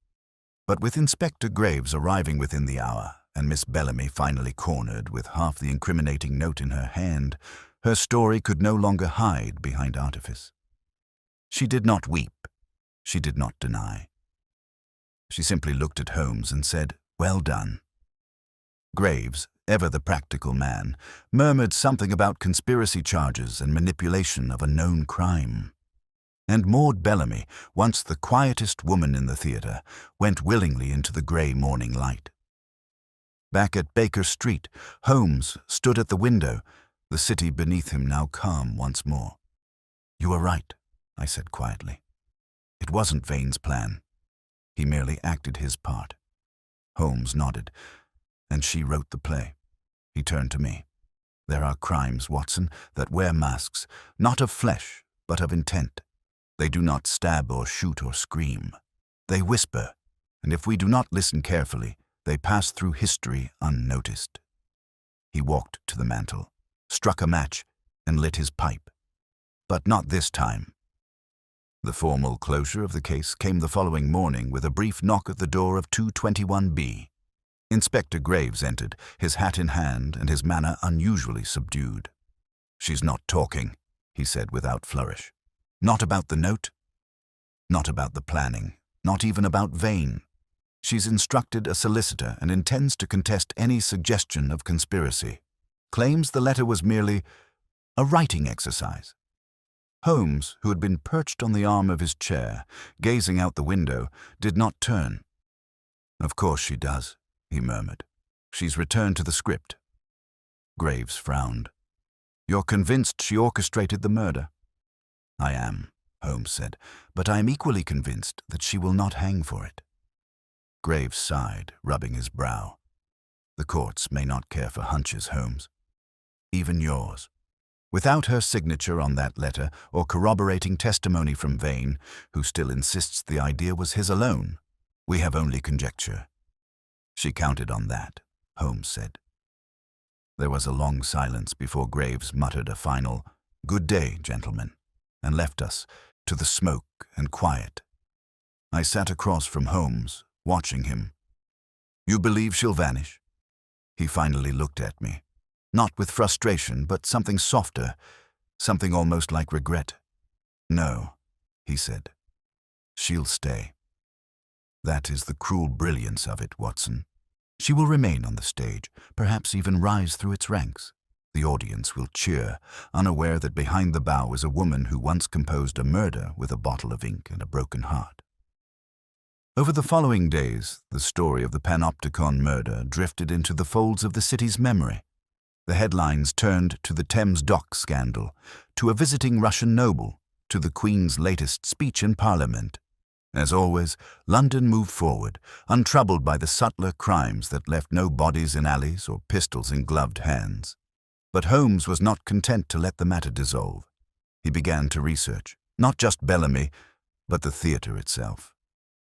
But with Inspector Graves arriving within the hour, and Miss Bellamy finally cornered with half the incriminating note in her hand, her story could no longer hide behind artifice. She did not weep. She did not deny. She simply looked at Holmes and said, "Well done." Graves, ever the practical man, murmured something about conspiracy charges and manipulation of a known crime. And Maud Bellamy, once the quietest woman in the theatre, went willingly into the grey morning light. Back at Baker Street, Holmes stood at the window, the city beneath him now calm once more. "You are right," I said quietly. "It wasn't Vane's plan. He merely acted his part." Holmes nodded. "And she wrote the play." He turned to me. There are crimes, Watson, that wear masks, not of flesh, but of intent. They do not stab or shoot or scream. They whisper, and if we do not listen carefully, they pass through history unnoticed. He walked to the mantel, struck a match, and lit his pipe. But not this time. The formal closure of the case came the following morning with a brief knock at the door of 221B. Inspector Graves entered, his hat in hand and his manner unusually subdued. "She's not talking," he said without flourish. "Not about the note, not about the planning, not even about Vane. She's instructed a solicitor and intends to contest any suggestion of conspiracy. Claims the letter was merely a writing exercise." Holmes, who had been perched on the arm of his chair, gazing out the window, did not turn. "Of course she does," he murmured. "She's returned to the script." Graves frowned. "You're convinced she orchestrated the murder?" "I am," Holmes said, "but I am equally convinced that she will not hang for it." Graves sighed, rubbing his brow. "The courts may not care for hunches, Holmes. Even yours. Without her signature on that letter or corroborating testimony from Vane, who still insists the idea was his alone, we have only conjecture." "She counted on that," Holmes said. There was a long silence before Graves muttered a final, "Good day, gentlemen," and left us to the smoke and quiet. I sat across from Holmes, watching him. "You believe she'll vanish?" He finally looked at me. Not with frustration, but something softer, something almost like regret. "No," he said. "She'll stay. That is the cruel brilliance of it, Watson. She will remain on the stage, perhaps even rise through its ranks. The audience will cheer, unaware that behind the bow is a woman who once composed a murder with a bottle of ink and a broken heart." Over the following days, the story of the Panopticon murder drifted into the folds of the city's memory. The headlines turned to the Thames Dock scandal, to a visiting Russian noble, to the Queen's latest speech in Parliament. As always, London moved forward, untroubled by the subtler crimes that left no bodies in alleys or pistols in gloved hands. But Holmes was not content to let the matter dissolve. He began to research, not just Bellamy, but the theatre itself.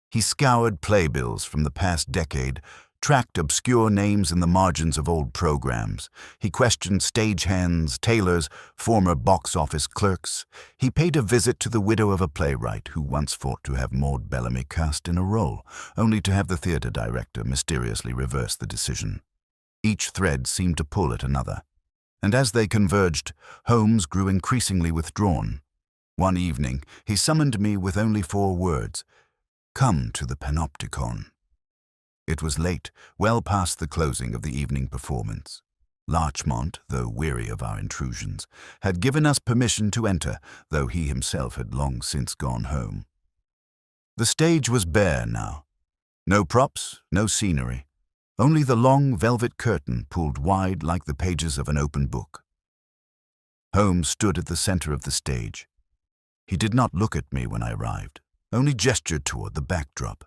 He scoured playbills from the past decade, tracked obscure names in the margins of old programs. He questioned stagehands, tailors, former box office clerks. He paid a visit to the widow of a playwright who once fought to have Maud Bellamy cast in a role, only to have the theatre director mysteriously reverse the decision. Each thread seemed to pull at another. And as they converged, Holmes grew increasingly withdrawn. One evening, he summoned me with only 4 words: "Come to the Panopticon." It was late, well past the closing of the evening performance. Larchmont, though weary of our intrusions, had given us permission to enter, though he himself had long since gone home. The stage was bare now. No props, no scenery. Only the long velvet curtain pulled wide like the pages of an open book. Holmes stood at the center of the stage. He did not look at me when I arrived, only gestured toward the backdrop.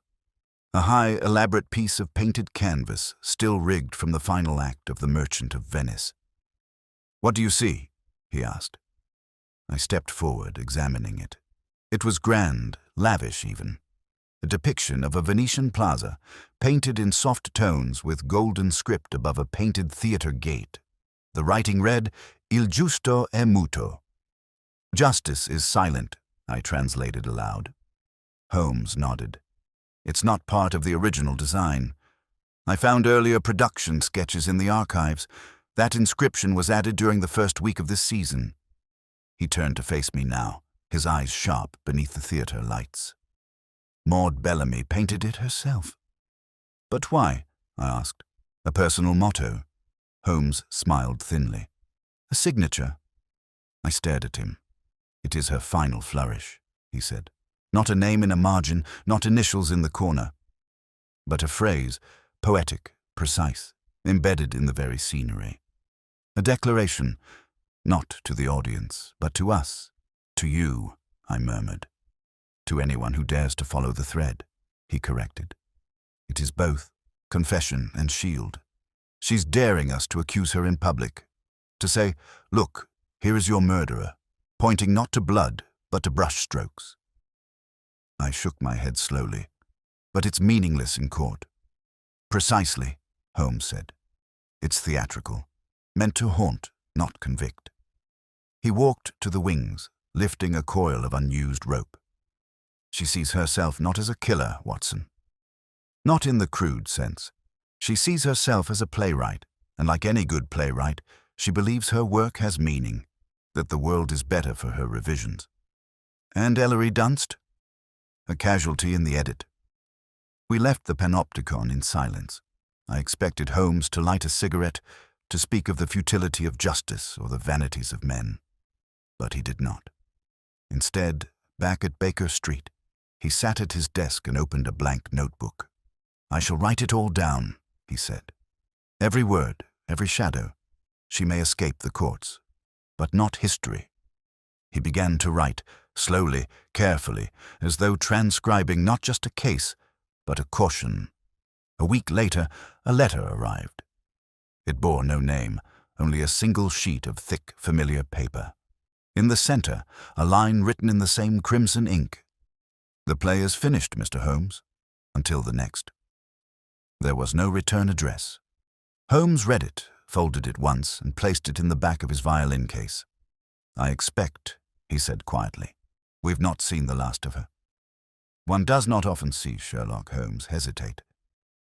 A high, elaborate piece of painted canvas, still rigged from the final act of The Merchant of Venice. "What do you see?" he asked. I stepped forward, examining it. It was grand, lavish even. A depiction of a Venetian plaza, painted in soft tones with golden script above a painted theater gate. The writing read, "Il giusto è muto." "Justice is silent," I translated aloud. Holmes nodded. "It's not part of the original design. I found earlier production sketches in the archives. That inscription was added during the first week of this season." He turned to face me now, his eyes sharp beneath the theater lights. "Maud Bellamy painted it herself." "But why?" I asked. "A personal motto." Holmes smiled thinly. "A signature." I stared at him. "It is her final flourish," he said. "Not a name in a margin, not initials in the corner, but a phrase, poetic, precise, embedded in the very scenery. A declaration, not to the audience, but to us, to you," I murmured. "To anyone who dares to follow the thread," he corrected. "It is both confession and shield. She's daring us to accuse her in public. To say, "Look, here is your murderer," pointing not to blood, but to brushstrokes. I shook my head slowly. "But it's meaningless in court." "Precisely," Holmes said. "It's theatrical, meant to haunt, not convict." He walked to the wings, lifting a coil of unused rope. "She sees herself not as a killer, Watson. Not in the crude sense. She sees herself as a playwright, and like any good playwright, she believes her work has meaning, that the world is better for her revisions." "And Ellery Dunst?" "A casualty in the edit." We left the panopticon in silence. I expected Holmes to light a cigarette, to speak of the futility of justice or the vanities of men. But he did not. Instead, back at Baker Street, he sat at his desk and opened a blank notebook. "I shall write it all down," he said. "Every word, every shadow. She may escape the courts, but not history." He began to write, slowly, carefully, as though transcribing not just a case, but a caution. A week later, a letter arrived. It bore no name, only a single sheet of thick, familiar paper. In the center, a line written in the same crimson ink. "The play is finished, Mr. Holmes. Until the next." There was no return address. Holmes read it, folded it once, and placed it in the back of his violin case. "I expect," he said quietly, "we've not seen the last of her." One does not often see Sherlock Holmes hesitate.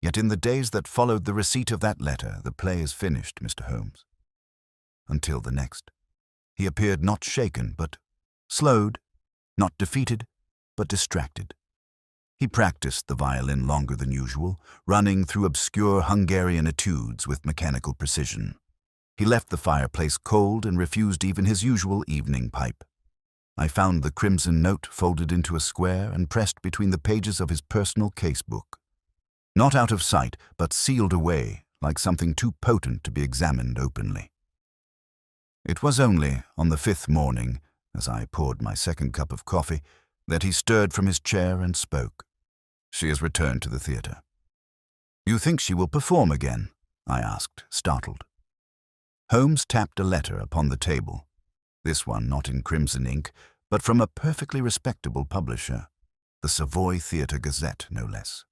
Yet in the days that followed the receipt of that letter, the play is finished, Mr. Holmes. Until the next. He appeared not shaken, but slowed, not defeated, but distracted. He practiced the violin longer than usual, running through obscure Hungarian etudes with mechanical precision. He left the fireplace cold and refused even his usual evening pipe. I found the crimson note folded into a square and pressed between the pages of his personal casebook. Not out of sight, but sealed away, like something too potent to be examined openly. It was only on the fifth morning, as I poured my second cup of coffee, that he stirred from his chair and spoke. "She has returned to the theatre." "You think she will perform again?" I asked, startled. Holmes tapped a letter upon the table. This one not in crimson ink, but from a perfectly respectable publisher, the Savoy Theatre Gazette, no less.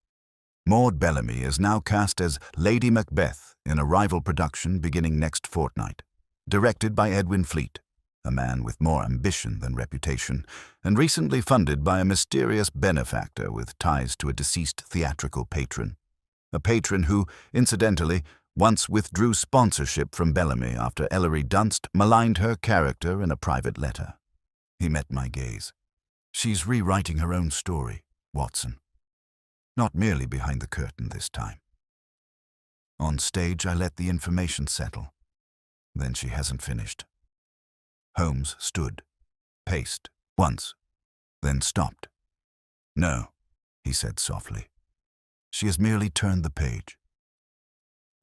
"Maud Bellamy is now cast as Lady Macbeth in a rival production beginning next fortnight, directed by Edwin Fleet, a man with more ambition than reputation, and recently funded by a mysterious benefactor with ties to a deceased theatrical patron. A patron who, incidentally, once withdrew sponsorship from Bellamy after Ellery Dunst maligned her character in a private letter." He met my gaze. "She's rewriting her own story, Watson. Not merely behind the curtain this time. On stage, I let the information settle. Then she hasn't finished." Holmes stood, paced, once, then stopped. "No," he said softly. "She has merely turned the page."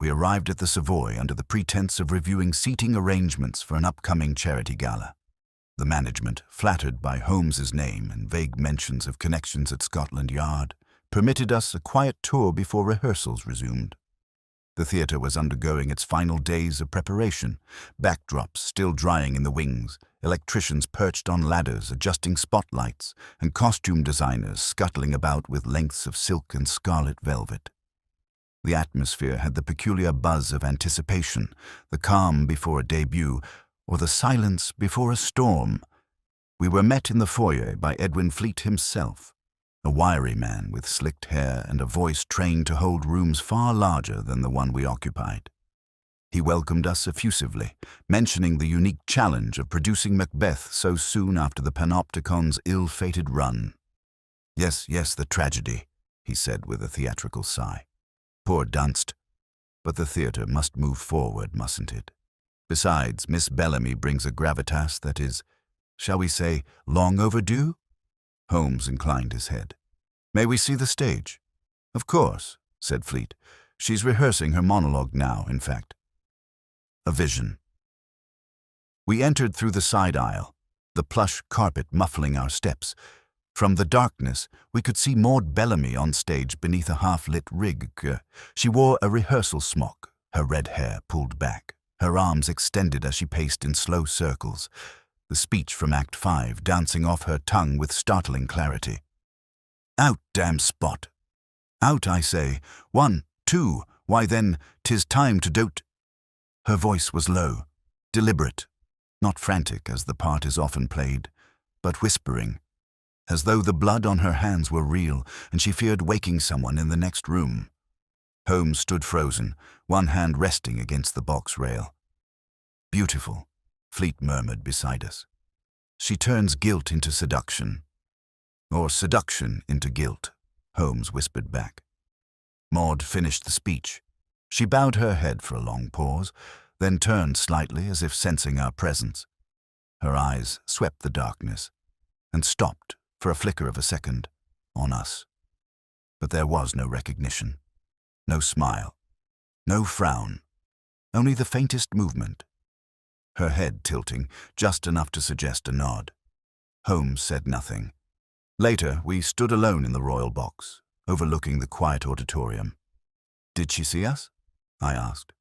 We arrived at the Savoy under the pretense of reviewing seating arrangements for an upcoming charity gala. The management, flattered by Holmes's name and vague mentions of connections at Scotland Yard, permitted us a quiet tour before rehearsals resumed. The theatre was undergoing its final days of preparation, backdrops still drying in the wings, electricians perched on ladders adjusting spotlights, and costume designers scuttling about with lengths of silk and scarlet velvet. The atmosphere had the peculiar buzz of anticipation, the calm before a debut, or the silence before a storm. We were met in the foyer by Edwin Fleet himself, a wiry man with slicked hair and a voice trained to hold rooms far larger than the one we occupied. He welcomed us effusively, mentioning the unique challenge of producing Macbeth so soon after the Panopticon's ill-fated run. Yes, the tragedy," he said with a theatrical sigh. "Poor Dunst. But the theatre must move forward, mustn't it? Besides, Miss Bellamy brings a gravitas that is, shall we say, long overdue?" Holmes inclined his head. "May we see the stage?" "Of course," said Fleet. "She's rehearsing her monologue now, in fact." A vision. We entered through the side aisle, the plush carpet muffling our steps. From the darkness, we could see Maud Bellamy on stage beneath a half-lit rig. She wore a rehearsal smock, her red hair pulled back. Her arms extended as she paced in slow circles, the speech from Act 5 dancing off her tongue with startling clarity. "Out, damn spot! Out, I say. 1, 2, why then, 'tis time to dote." Her voice was low, deliberate, not frantic as the part is often played, but whispering, as though the blood on her hands were real and she feared waking someone in the next room. Holmes stood frozen, one hand resting against the box rail. "Beautiful," Fleet murmured beside us. "She turns guilt into seduction." "Or seduction into guilt," Holmes whispered back. Maud finished the speech. She bowed her head for a long pause, then turned slightly as if sensing our presence. Her eyes swept the darkness and stopped for a flicker of a second on us. But there was no recognition, no smile, no frown, only the faintest movement. Her head tilting, just enough to suggest a nod. Holmes said nothing. Later, we stood alone in the royal box, overlooking the quiet auditorium. "Did she see us?" I asked.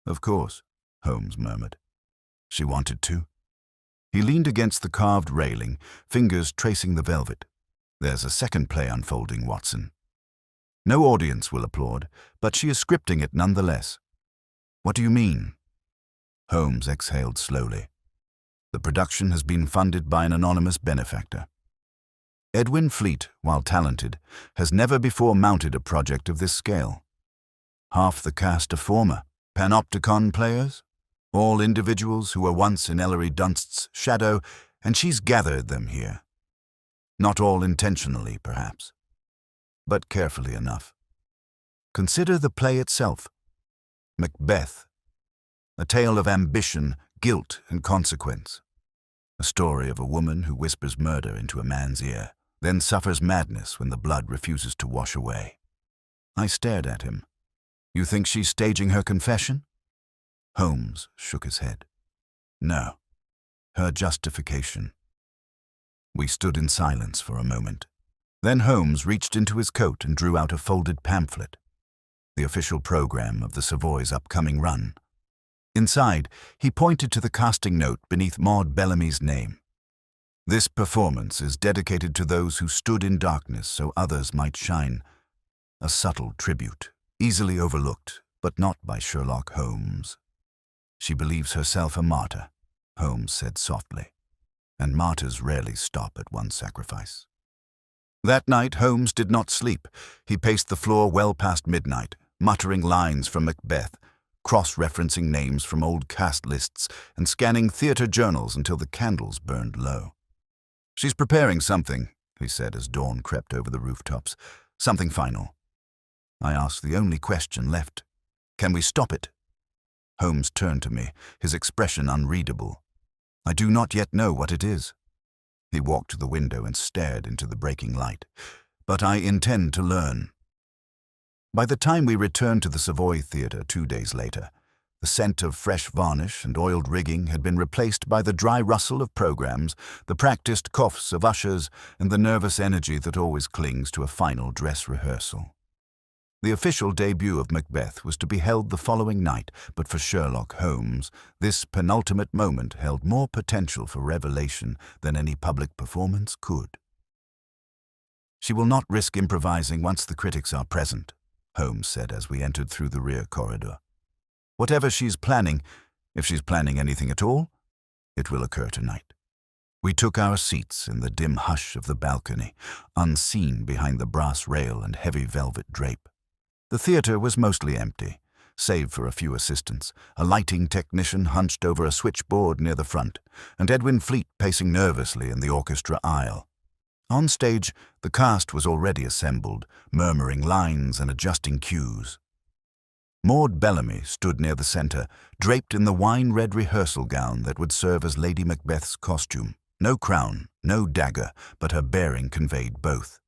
"Of course," Holmes murmured. "She wanted to." He leaned against the carved railing, fingers tracing the velvet. "There's a second play unfolding, Watson. No audience will applaud, but she is scripting it nonetheless." "What do you mean?" Holmes exhaled slowly. "The production has been funded by an anonymous benefactor. Edwin Fleet, while talented, has never before mounted a project of this scale. Half the cast are former Panopticon players, all individuals who were once in Ellery Dunst's shadow, and she's gathered them here. Not all intentionally, perhaps, but carefully enough. Consider the play itself. Macbeth, a tale of ambition, guilt, and consequence. A story of a woman who whispers murder into a man's ear, then suffers madness when the blood refuses to wash away." I stared at him. "You think she's staging her confession?" Holmes shook his head. "No, her justification." We stood in silence for a moment. Then Holmes reached into his coat and drew out a folded pamphlet, the official program of the Savoy's upcoming run. Inside, he pointed to the casting note beneath Maud Bellamy's name. "This performance is dedicated to those who stood in darkness so others might shine. A subtle tribute, easily overlooked, but not by Sherlock Holmes." "She believes herself a martyr," Holmes said softly, "and martyrs rarely stop at one sacrifice." That night, Holmes did not sleep. He paced the floor well past midnight, muttering lines from Macbeth, cross-referencing names from old cast lists, and scanning theater journals until the candles burned low. "She's preparing something," he said as dawn crept over the rooftops. "Something final." I asked the only question left. "Can we stop it?" Holmes turned to me, his expression unreadable. "I do not yet know what it is." He walked to the window and stared into the breaking light. "But I intend to learn." By the time we returned to the Savoy Theatre 2 days later, the scent of fresh varnish and oiled rigging had been replaced by the dry rustle of programs, the practiced coughs of ushers, and the nervous energy that always clings to a final dress rehearsal. The official debut of Macbeth was to be held the following night, but for Sherlock Holmes, this penultimate moment held more potential for revelation than any public performance could. "She will not risk improvising once the critics are present," Holmes said as we entered through the rear corridor. "Whatever she's planning, if she's planning anything at all, it will occur tonight." We took our seats in the dim hush of the balcony, unseen behind the brass rail and heavy velvet drape. The theater was mostly empty, save for a few assistants, a lighting technician hunched over a switchboard near the front, and Edwin Fleet pacing nervously in the orchestra aisle. On stage, the cast was already assembled, murmuring lines and adjusting cues. Maud Bellamy stood near the center, draped in the wine-red rehearsal gown that would serve as Lady Macbeth's costume. No crown, no dagger, but her bearing conveyed both.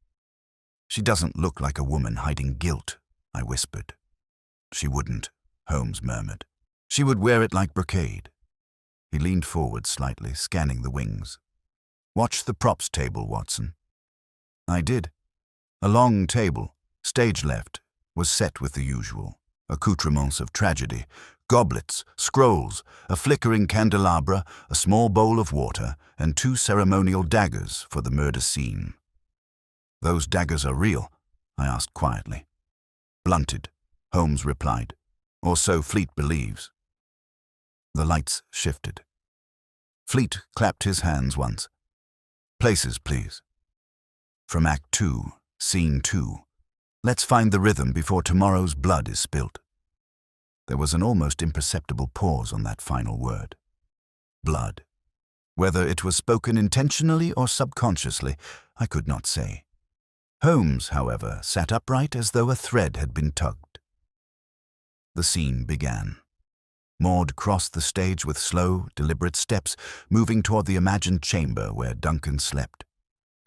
"She doesn't look like a woman hiding guilt," I whispered. "She wouldn't," Holmes murmured. "She would wear it like brocade." He leaned forward slightly, scanning the wings. "Watch the props table, Watson." I did. A long table, stage left, was set with the usual. accoutrements of tragedy, goblets, scrolls, a flickering candelabra, a small bowl of water, and 2 ceremonial daggers for the murder scene. "Those daggers are real?" I asked quietly. "Blunted," Holmes replied, "or so Fleet believes." The lights shifted. Fleet clapped his hands once. "Places, please." From Act 2, Scene 2. "Let's find the rhythm before tomorrow's blood is spilt." There was an almost imperceptible pause on that final word. Blood. Whether it was spoken intentionally or subconsciously, I could not say. Holmes, however, sat upright as though a thread had been tugged. The scene began. Maud crossed the stage with slow, deliberate steps, moving toward the imagined chamber where Duncan slept.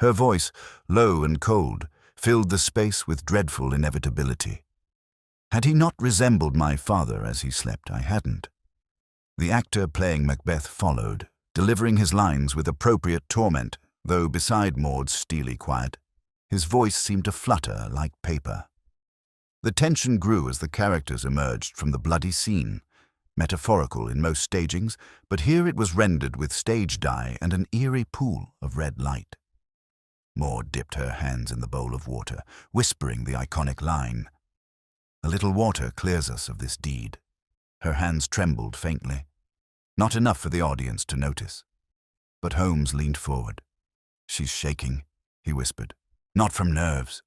Her voice, low and cold, filled the space with dreadful inevitability. Had he not resembled my father as he slept, I hadn't. The actor playing Macbeth followed, delivering his lines with appropriate torment, though beside Maud's steely quiet, his voice seemed to flutter like paper. The tension grew as the characters emerged from the bloody scene, metaphorical in most stagings, but here it was rendered with stage dye and an eerie pool of red light. Maud dipped her hands in the bowl of water, whispering the iconic line, "A little water clears us of this deed." Her hands trembled faintly, not enough for the audience to notice. But Holmes leaned forward. "She's shaking," he whispered. "Not from nerves."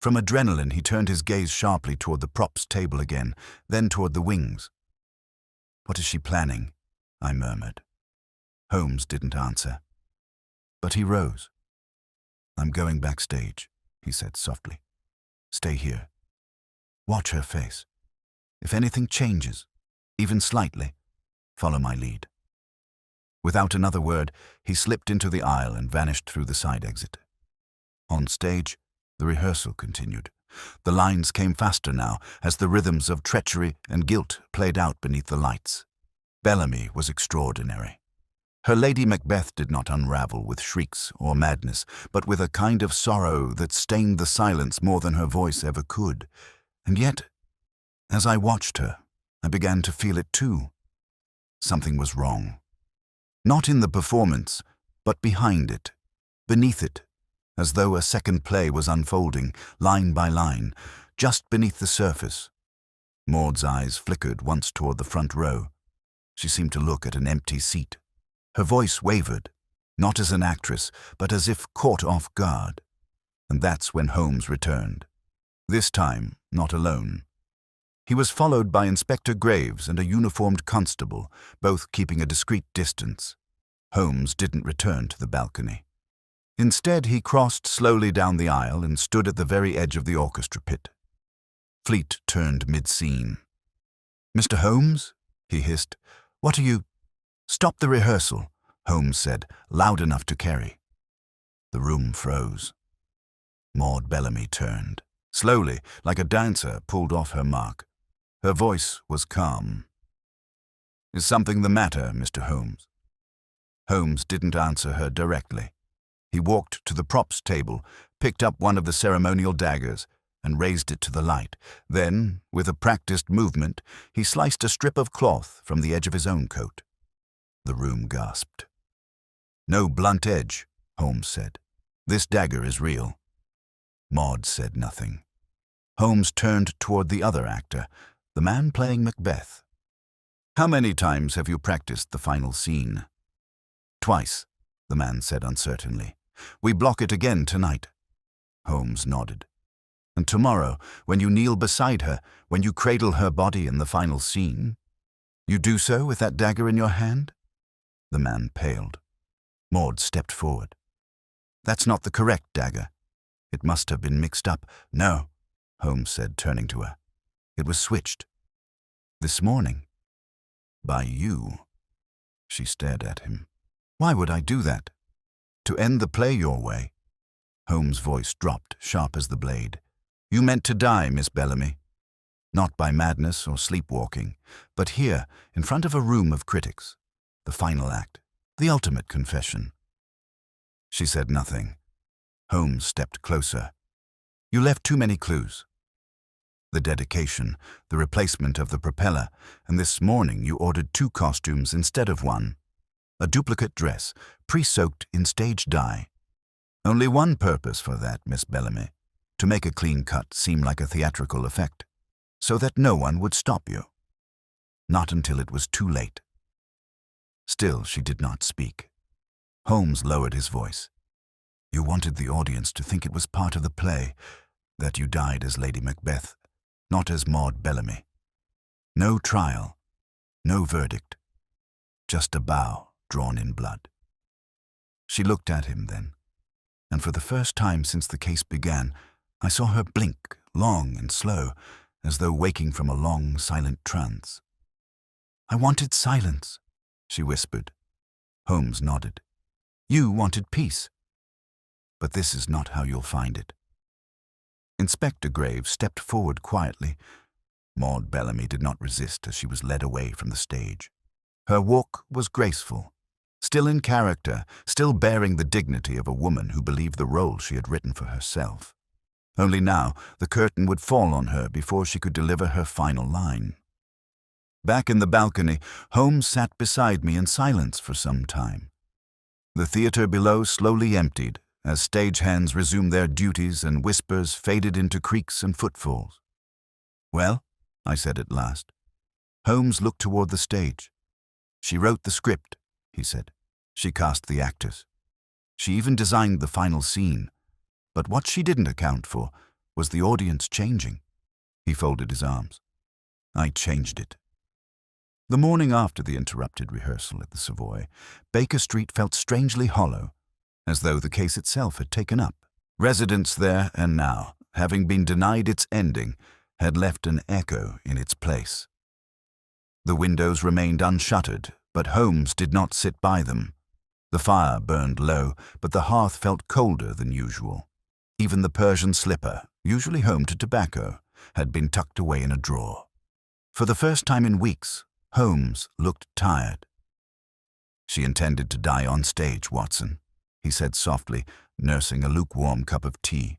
From adrenaline, he turned his gaze sharply toward the props table again, then toward the wings. "What is she planning?" I murmured. Holmes didn't answer. But he rose. "I'm going backstage," he said softly. "Stay here. Watch her face. If anything changes, even slightly, follow my lead." Without another word, he slipped into the aisle and vanished through the side exit. On stage, the rehearsal continued. The lines came faster now, as the rhythms of treachery and guilt played out beneath the lights. Bellamy was extraordinary. Her Lady Macbeth did not unravel with shrieks or madness, but with a kind of sorrow that stained the silence more than her voice ever could. And yet, as I watched her, I began to feel it too. Something was wrong. Not in the performance, but behind it, beneath it, as though a second play was unfolding, line by line, just beneath the surface. Maud's eyes flickered once toward the front row. She seemed to look at an empty seat. Her voice wavered, not as an actress, but as if caught off guard. And that's when Holmes returned. This time, not alone. He was followed by Inspector Graves and a uniformed constable, both keeping a discreet distance. Holmes didn't return to the balcony. Instead, he crossed slowly down the aisle and stood at the very edge of the orchestra pit. Fleet turned mid-scene. "Mr. Holmes?" he hissed. "What are you—" "Stop the rehearsal," Holmes said, loud enough to carry. The room froze. Maud Bellamy turned. Slowly, like a dancer pulled off her mark. Her voice was calm. "Is something the matter, Mr. Holmes?" Holmes didn't answer her directly. He walked to the props table, picked up one of the ceremonial daggers, and raised it to the light. Then, with a practiced movement, he sliced a strip of cloth from the edge of his own coat. The room gasped. "No blunt edge," Holmes said. "This dagger is real." Maud said nothing. Holmes turned toward the other actor, the man playing Macbeth. "How many times have you practiced the final scene?" "Twice," the man said uncertainly. "We block it again tonight." Holmes nodded. "And tomorrow, when you kneel beside her, when you cradle her body in the final scene, you do so with that dagger in your hand?" The man paled. Maud stepped forward. "That's not the correct dagger. It must have been mixed up." "No," Holmes said, turning to her. "It was switched. This morning. By you." She stared at him. "Why would I do that? To end the play your way?" Holmes' voice dropped, sharp as the blade. "You meant to die, Miss Bellamy. Not by madness or sleepwalking, but here, in front of a room of critics. The final act, the ultimate confession." She said nothing. Holmes stepped closer. "You left too many clues." The dedication, the replacement of the propeller, and this morning you ordered 2 costumes instead of 1. A duplicate dress, pre-soaked in stage dye. Only one purpose for that, Miss Bellamy, to make a clean cut seem like a theatrical effect, so that no one would stop you. Not until it was too late. Still, she did not speak. Holmes lowered his voice. You wanted the audience to think it was part of the play, that you died as Lady Macbeth, not as Maud Bellamy. No trial, no verdict, just a bow drawn in blood. She looked at him then, and for the first time since the case began, I saw her blink, long and slow, as though waking from a long, silent trance. I wanted silence, she whispered. Holmes nodded. You wanted peace. But this is not how you'll find it. Inspector Graves stepped forward quietly. Maud Bellamy did not resist as she was led away from the stage. Her walk was graceful, still in character, still bearing the dignity of a woman who believed the role she had written for herself. Only now the curtain would fall on her before she could deliver her final line. Back in the balcony, Holmes sat beside me in silence for some time. The theater below slowly emptied as stagehands resumed their duties and whispers faded into creaks and footfalls. Well, I said at last. Holmes looked toward the stage. She wrote the script, he said. She cast the actors. She even designed the final scene. But what she didn't account for was the audience changing. He folded his arms. I changed it. The morning after the interrupted rehearsal at the Savoy, Baker Street felt strangely hollow, as though the case itself had taken up. Residents there and now, having been denied its ending, had left an echo in its place. The windows remained unshuttered, but Holmes did not sit by them. The fire burned low, but the hearth felt colder than usual. Even the Persian slipper, usually home to tobacco, had been tucked away in a drawer. For the first time in weeks, Holmes looked tired. She intended to die on stage, Watson, he said softly, nursing a lukewarm cup of tea.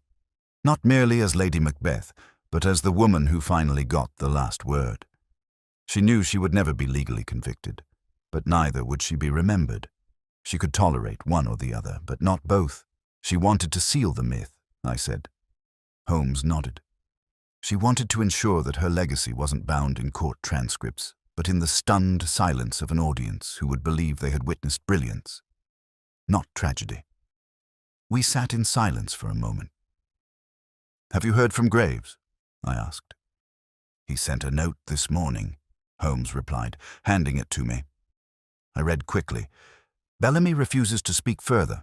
Not merely as Lady Macbeth, but as the woman who finally got the last word. She knew she would never be legally convicted, but neither would she be remembered. She could tolerate one or the other, but not both. She wanted to seal the myth, I said. Holmes nodded. She wanted to ensure that her legacy wasn't bound in court transcripts, but in the stunned silence of an audience who would believe they had witnessed brilliance, not tragedy. We sat in silence for a moment. Have you heard from Graves? I asked. He sent a note this morning, Holmes replied, handing it to me. I read quickly. Bellamy refuses to speak further.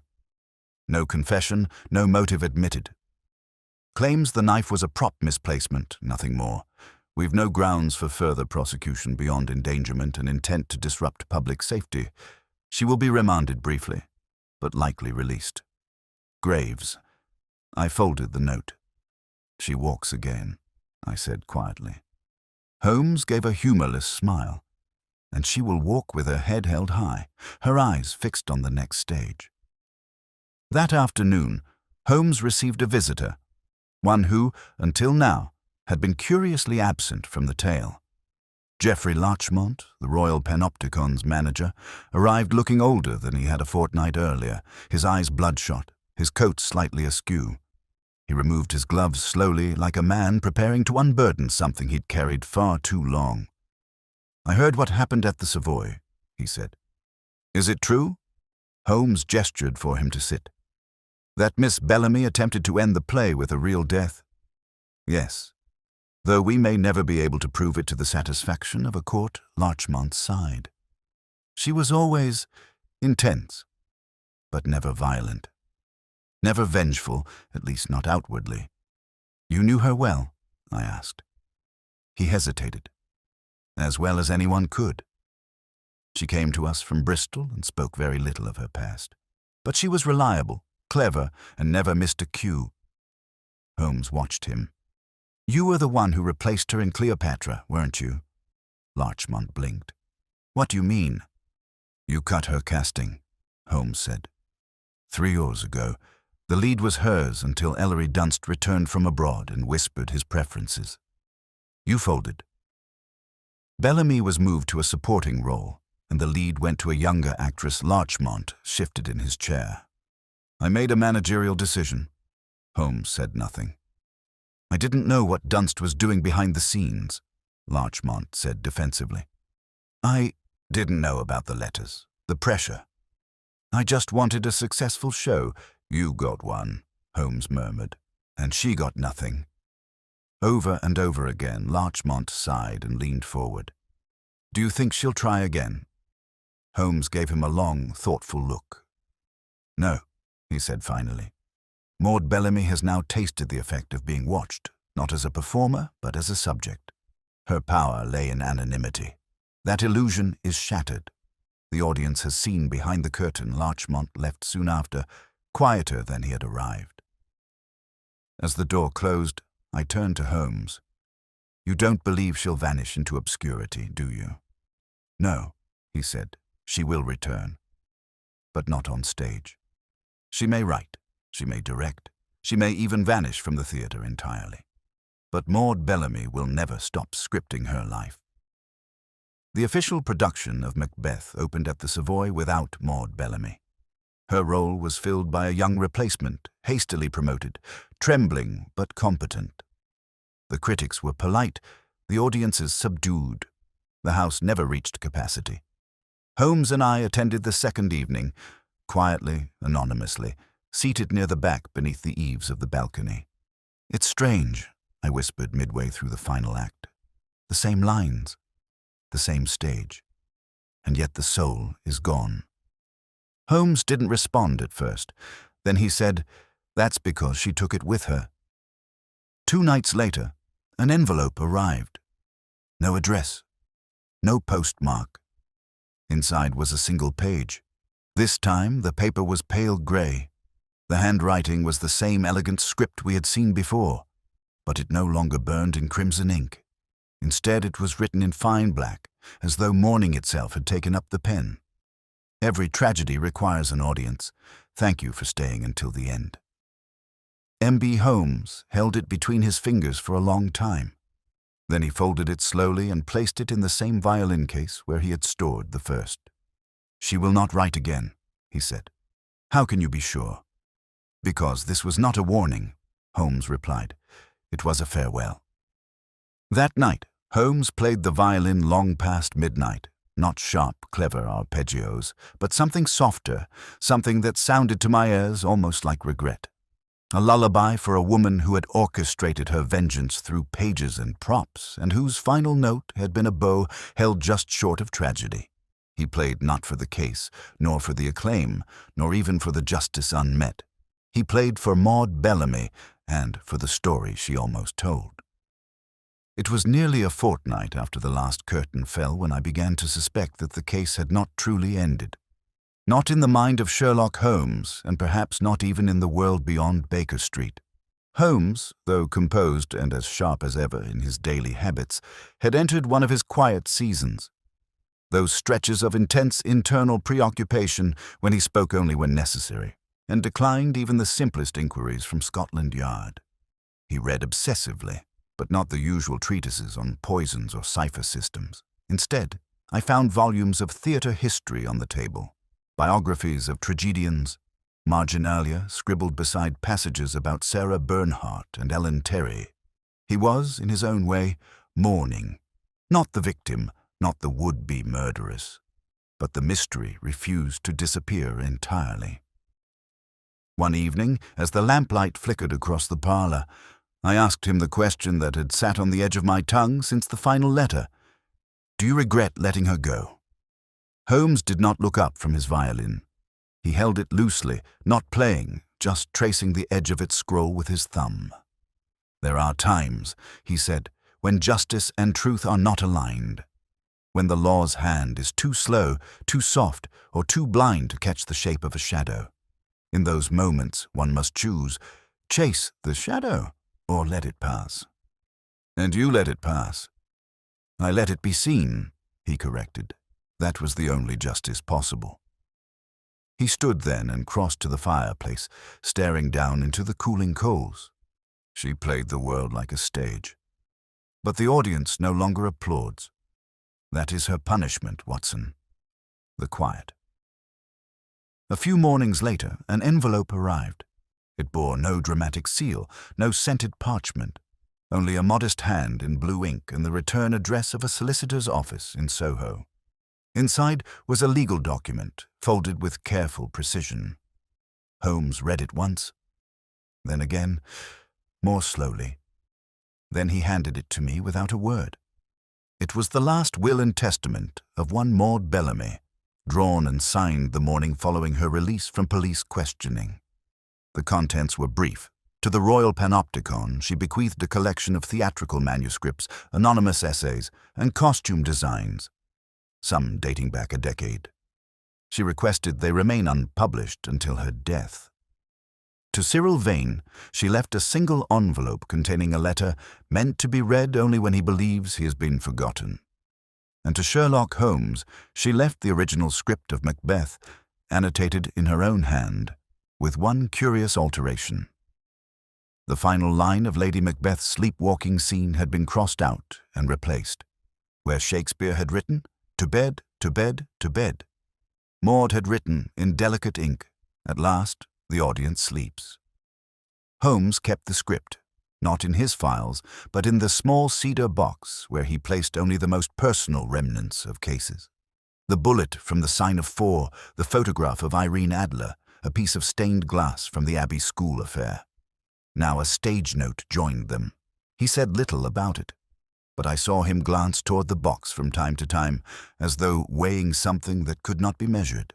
No confession, no motive admitted. Claims the knife was a prop misplacement, nothing more. We've no grounds for further prosecution beyond endangerment and intent to disrupt public safety. She will be remanded briefly, but likely released. Graves. I folded the note. She walks again, I said quietly. Holmes gave a humorless smile. And she will walk with her head held high, her eyes fixed on the next stage. That afternoon, Holmes received a visitor, one who, until now, had been curiously absent from the tale. Geoffrey Larchmont, the Royal Panopticon's manager, arrived looking older than he had a fortnight earlier, his eyes bloodshot, his coat slightly askew. He removed his gloves slowly, like a man preparing to unburden something he'd carried far too long. I heard what happened at the Savoy, he said. Is it true? Holmes gestured for him to sit. That Miss Bellamy attempted to end the play with a real death? Yes, though we may never be able to prove it to the satisfaction of a court Larchmont's side. She was always intense, but never violent. Never vengeful, at least not outwardly. You knew her well? I asked. He hesitated. As well as anyone could. She came to us from Bristol and spoke very little of her past. But she was reliable, clever, and never missed a cue. Holmes watched him. You were the one who replaced her in Cleopatra, weren't you? Larchmont blinked. What do you mean? You cut her casting, Holmes said. 3 years ago, the lead was hers until Ellery Dunst returned from abroad and whispered his preferences. You folded. Bellamy was moved to a supporting role, and the lead went to a younger actress. Larchmont shifted in his chair. I made a managerial decision. Holmes said nothing. I didn't know what Dunst was doing behind the scenes, Larchmont said defensively. I didn't know about the letters, the pressure. I just wanted a successful show. You got one, Holmes murmured, and she got nothing. Over and over again, Larchmont sighed and leaned forward. Do you think she'll try again? Holmes gave him a long, thoughtful look. No, he said finally. Maud Bellamy has now tasted the effect of being watched, not as a performer, but as a subject. Her power lay in anonymity. That illusion is shattered. The audience has seen behind the curtain. Larchmont left soon after, quieter than he had arrived. As the door closed, I turned to Holmes. You don't believe she'll vanish into obscurity, do you? No, he said. She will return. But not on stage. She may write, she may direct, she may even vanish from the theater entirely. But Maud Bellamy will never stop scripting her life. The official production of Macbeth opened at the Savoy without Maud Bellamy. Her role was filled by a young replacement, hastily promoted, trembling but competent. The critics were polite, the audiences subdued. The house never reached capacity. Holmes and I attended the second evening, quietly, anonymously, seated near the back beneath the eaves of the balcony. It's strange, I whispered midway through the final act. The same lines, the same stage, and yet the soul is gone. Holmes didn't respond at first. Then he said, that's because she took it with her. 2 nights later, an envelope arrived. No address, no postmark. Inside was a single page. This time the paper was pale grey. The handwriting was the same elegant script we had seen before, but it no longer burned in crimson ink. Instead it was written in fine black, as though morning itself had taken up the pen. Every tragedy requires an audience. Thank you for staying until the end. M.B. Holmes held it between his fingers for a long time. Then he folded it slowly and placed it in the same violin case where he had stored the first. She will not write again, he said. How can you be sure? Because this was not a warning, Holmes replied. It was a farewell. That night, Holmes played the violin long past midnight. Not sharp, clever arpeggios, but something softer, something that sounded to my ears almost like regret. A lullaby for a woman who had orchestrated her vengeance through pages and props, and whose final note had been a bow held just short of tragedy. He played not for the case, nor for the acclaim, nor even for the justice unmet. He played for Maud Bellamy and for the story she almost told. It was nearly a fortnight after the last curtain fell when I began to suspect that the case had not truly ended. Not in the mind of Sherlock Holmes, and perhaps not even in the world beyond Baker Street. Holmes, though composed and as sharp as ever in his daily habits, had entered one of his quiet seasons. Those stretches of intense internal preoccupation when he spoke only when necessary, and declined even the simplest inquiries from Scotland Yard. He read obsessively, but not the usual treatises on poisons or cipher systems. Instead, I found volumes of theatre history on the table, biographies of tragedians, marginalia scribbled beside passages about Sarah Bernhardt and Ellen Terry. He was, in his own way, mourning, not the victim, not the would-be murderess, but the mystery refused to disappear entirely. One evening, as the lamplight flickered across the parlour, I asked him the question that had sat on the edge of my tongue since the final letter. Do you regret letting her go? Holmes did not look up from his violin. He held it loosely, not playing, just tracing the edge of its scroll with his thumb. There are times, he said, when justice and truth are not aligned. When the law's hand is too slow, too soft, or too blind to catch the shape of a shadow. In those moments, one must choose, chase the shadow, or let it pass. And you let it pass. I let it be seen, he corrected. That was the only justice possible. He stood then and crossed to the fireplace, staring down into the cooling coals. She played the world like a stage. But the audience no longer applauds. That is her punishment, Watson. The quiet. A few mornings later, an envelope arrived. It bore no dramatic seal, no scented parchment, only a modest hand in blue ink and the return address of a solicitor's office in Soho. Inside was a legal document, folded with careful precision. Holmes read it once, then again, more slowly. Then he handed it to me without a word. It was the last will and testament of one Maud Bellamy, drawn and signed the morning following her release from police questioning. The contents were brief. To the Royal Panopticon, she bequeathed a collection of theatrical manuscripts, anonymous essays, and costume designs, some dating back a decade. She requested they remain unpublished until her death. To Cyril Vane, she left a single envelope containing a letter meant to be read only when he believes he has been forgotten. And to Sherlock Holmes, she left the original script of Macbeth, annotated in her own hand, with one curious alteration. The final line of Lady Macbeth's sleepwalking scene had been crossed out and replaced. Where Shakespeare had written, "To bed, to bed, to bed," Maud had written in delicate ink, "At last the audience sleeps." Holmes kept the script, not in his files, but in the small cedar box where he placed only the most personal remnants of cases. The bullet from the Sign of Four, the photograph of Irene Adler, a piece of stained glass from the Abbey School affair. Now a stage note joined them. He said little about it, but I saw him glance toward the box from time to time, as though weighing something that could not be measured.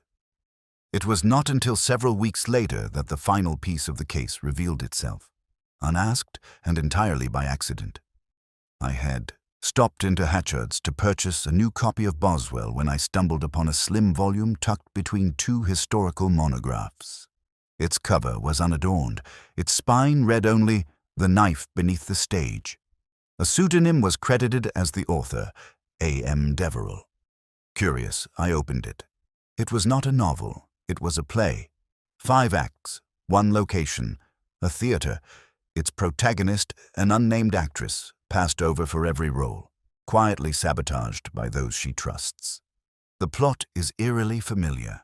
It was not until several weeks later that the final piece of the case revealed itself, unasked and entirely by accident. I had stopped into Hatchard's to purchase a new copy of Boswell when I stumbled upon a slim volume tucked between two historical monographs. Its cover was unadorned. Its spine read only, "The Knife Beneath the Stage." A pseudonym was credited as the author, A.M. Deverell. Curious, I opened it. It was not a novel. It was a play. 5 acts, 1 location, a theater, its protagonist, an unnamed actress, passed over for every role, quietly sabotaged by those she trusts. The plot is eerily familiar.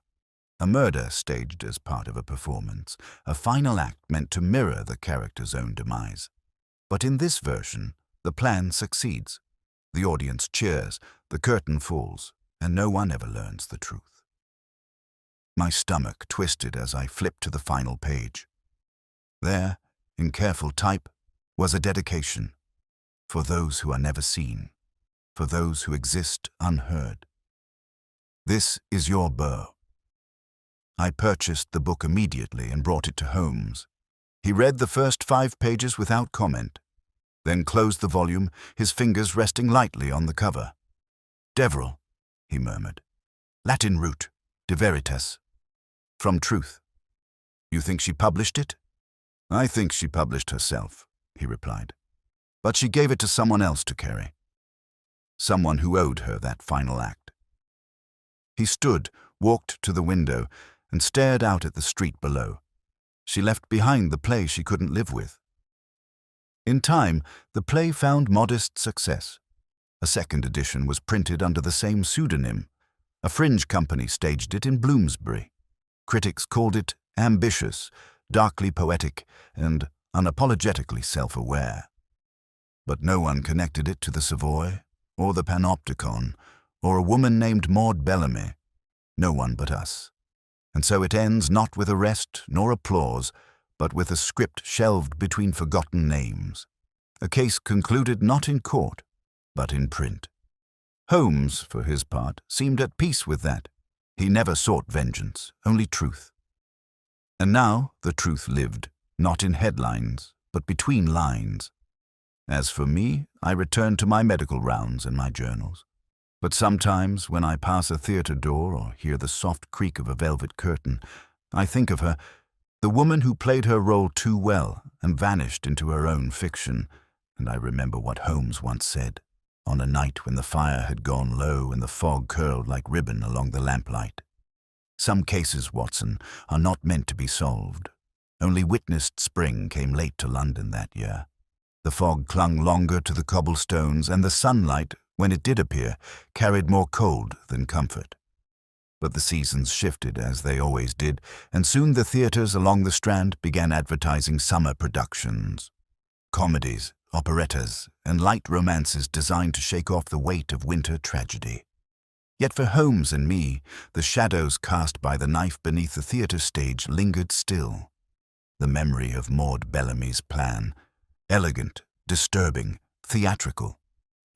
A murder staged as part of a performance, a final act meant to mirror the character's own demise. But in this version, the plan succeeds. The audience cheers, the curtain falls, and no one ever learns the truth. My stomach twisted as I flipped to the final page. There, in careful type, was a dedication. For those who are never seen, for those who exist unheard. This is your bow. I purchased the book immediately and brought it to Holmes. He read the first 5 pages without comment, then closed the volume, his fingers resting lightly on the cover. "Deverell," he murmured. "Latin root, de veritas. From truth. You think she published it?" "I think she published herself," he replied. "But she gave it to someone else to carry. Someone who owed her that final act." He stood, walked to the window, and stared out at the street below. She left behind the play she couldn't live with. In time, the play found modest success. A second edition was printed under the same pseudonym. A fringe company staged it in Bloomsbury. Critics called it ambitious, darkly poetic, and unapologetically self-aware. But no one connected it to the Savoy, or the Panopticon, or a woman named Maud Bellamy. No one but us. And so it ends not with arrest nor applause, but with a script shelved between forgotten names. A case concluded not in court, but in print. Holmes, for his part, seemed at peace with that. He never sought vengeance, only truth. And now the truth lived, not in headlines, but between lines. As for me, I returned to my medical rounds and my journals. But sometimes, when I pass a theater door or hear the soft creak of a velvet curtain, I think of her, the woman who played her role too well and vanished into her own fiction, and I remember what Holmes once said, on a night when the fire had gone low and the fog curled like ribbon along the lamplight. Some cases, Watson, are not meant to be solved. Only Witnessed Spring came late to London that year. The fog clung longer to the cobblestones, and the sunlight, when it did appear, carried more cold than comfort. But the seasons shifted, as they always did, and soon the theatres along the Strand began advertising summer productions. Comedies, operettas, and light romances designed to shake off the weight of winter tragedy. Yet for Holmes and me, the shadows cast by the knife beneath the theatre stage lingered still. The memory of Maud Bellamy's plan, elegant, disturbing, theatrical,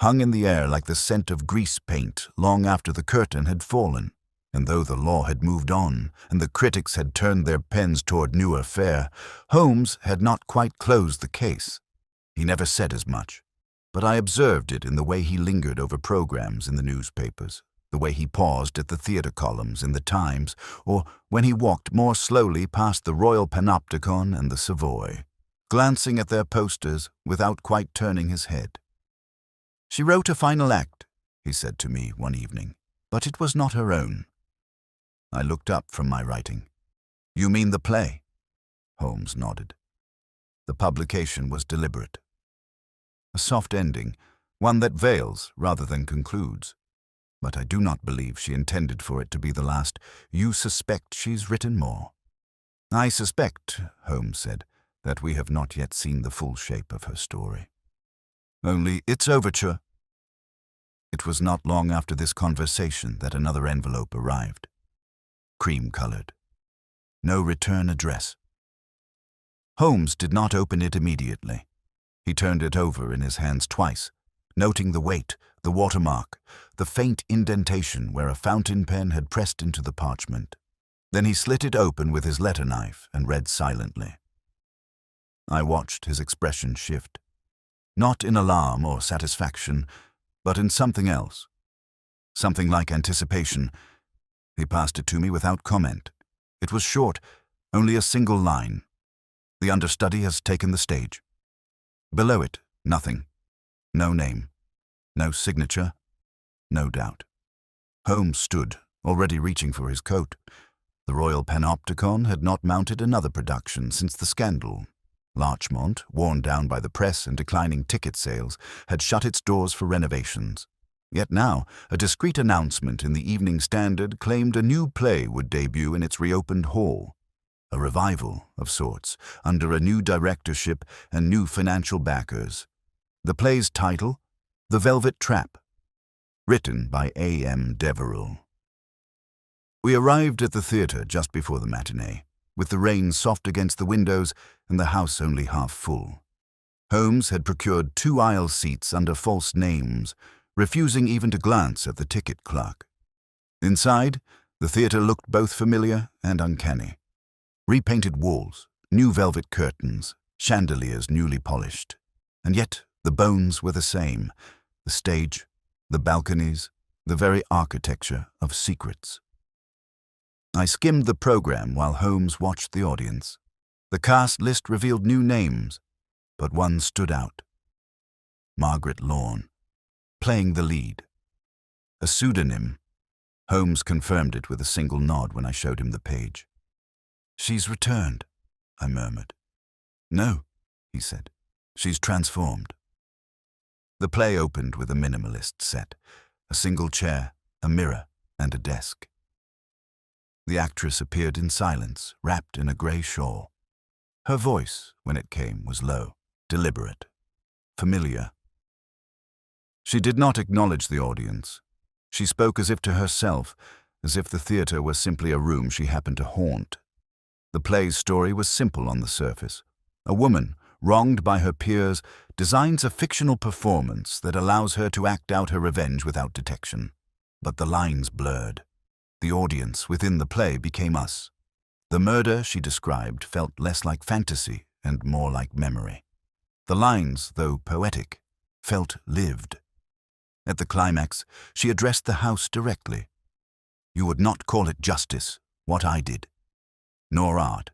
hung in the air like the scent of grease paint long after the curtain had fallen. And though the law had moved on, and the critics had turned their pens toward newer fare, Holmes had not quite closed the case. He never said as much, but I observed it in the way he lingered over programs in the newspapers, the way he paused at the theatre columns in the Times, or when he walked more slowly past the Royal Panopticon and the Savoy, glancing at their posters without quite turning his head. "She wrote a final act," he said to me one evening, "but it was not her own." I looked up from my writing. "You mean the play?" Holmes nodded. The publication was deliberate. A soft ending, one that veils rather than concludes. But I do not believe she intended for it to be the last. "You suspect she's written more?" "I suspect," Holmes said, "that we have not yet seen the full shape of her story. Only its overture." It was not long after this conversation that another envelope arrived. Cream-colored. No return address. Holmes did not open it immediately. He turned it over in his hands twice, noting the weight, the watermark, the faint indentation where a fountain pen had pressed into the parchment. Then he slit it open with his letter knife and read silently. I watched his expression shift, not in alarm or satisfaction, but in something else. Something like anticipation. He passed it to me without comment. It was short, only a single line. "The understudy has taken the stage." Below it, nothing. No name. No signature. No doubt. Holmes stood, already reaching for his coat. The Royal Panopticon had not mounted another production since the scandal. Larchmont, worn down by the press and declining ticket sales, had shut its doors for renovations. Yet now, a discreet announcement in the Evening Standard claimed a new play would debut in its reopened hall. A revival, of sorts, under a new directorship and new financial backers. The play's title, The Velvet Trap, written by A.M. Deverell. We arrived at the theatre just before the matinee, with the rain soft against the windows and the house only half full. Holmes had procured 2 aisle seats under false names, refusing even to glance at the ticket clerk. Inside, the theatre looked both familiar and uncanny. Repainted walls, new velvet curtains, chandeliers newly polished. And yet the bones were the same, the stage, the balconies, the very architecture of secrets. I skimmed the program while Holmes watched the audience. The cast list revealed new names, but one stood out. Margaret Lorne, playing the lead. A pseudonym. Holmes confirmed it with a single nod when I showed him the page. "She's returned," I murmured. "No," he said. "She's transformed." The play opened with a minimalist set, a single chair, a mirror, and a desk. The actress appeared in silence, wrapped in a grey shawl. Her voice, when it came, was low, deliberate, familiar. She did not acknowledge the audience. She spoke as if to herself, as if the theatre were simply a room she happened to haunt. The play's story was simple on the surface. A woman, wronged by her peers, designs a fictional performance that allows her to act out her revenge without detection. But the lines blurred. The audience within the play became us. The murder she described felt less like fantasy and more like memory. The lines, though poetic, felt lived. At the climax, she addressed the house directly. "You would not call it justice, what I did, nor art.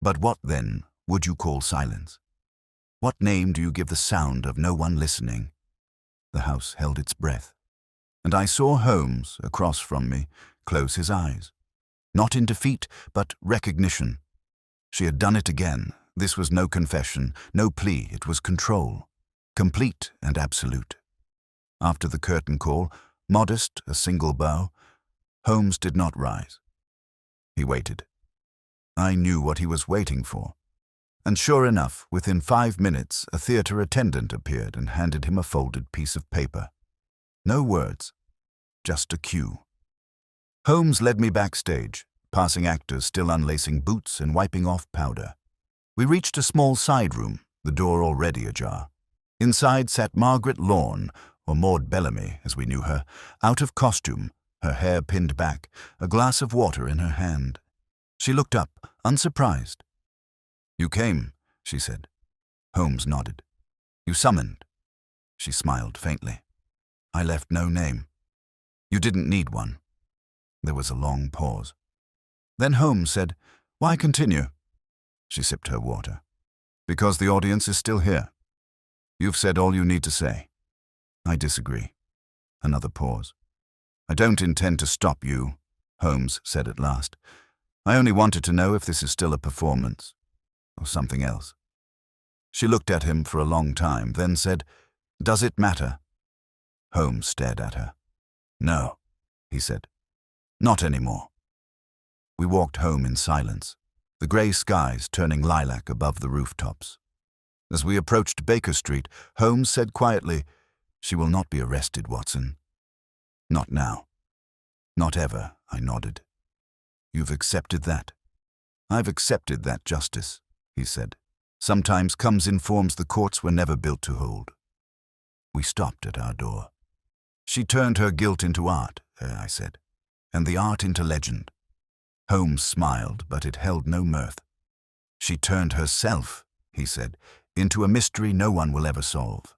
But what, then, would you call silence? What name do you give the sound of no one listening?" The house held its breath, and I saw Holmes, across from me, close his eyes. Not in defeat, but recognition. She had done it again, This was no confession, no plea, it was control. Complete and absolute. After the curtain call, modest, a single bow, Holmes did not rise. He waited. I knew what he was waiting for. And sure enough, within 5 minutes, a theatre attendant appeared and handed him a folded piece of paper. No words, just a cue. Holmes led me backstage, passing actors still unlacing boots and wiping off powder. We reached a small side room, the door already ajar. Inside sat Margaret Lorne, or Maud Bellamy, as we knew her, out of costume, her hair pinned back, a glass of water in her hand. She looked up, unsurprised. "You came," she said. Holmes nodded. "You summoned." She smiled faintly. "I left no name." "You didn't need one." There was a long pause. Then Holmes said, "Why continue?" She sipped her water. "Because the audience is still here. You've said all you need to say." "I disagree." Another pause. "I don't intend to stop you," Holmes said at last. "I only wanted to know if this is still a performance, or something else." She looked at him for a long time, then said, "Does it matter?" Holmes stared at her. "No," he said. "Not anymore." We walked home in silence, the grey skies turning lilac above the rooftops. As we approached Baker Street, Holmes said quietly, "She will not be arrested, Watson." "Not now." "Not ever," I nodded. "You've accepted that?" "I've accepted that justice," he said. "Sometimes comes in forms the courts were never built to hold." We stopped at our door. "She turned her guilt into art," I said, "and the art into legend." Holmes smiled, but it held no mirth. "She turned herself," he said, "into a mystery no one will ever solve."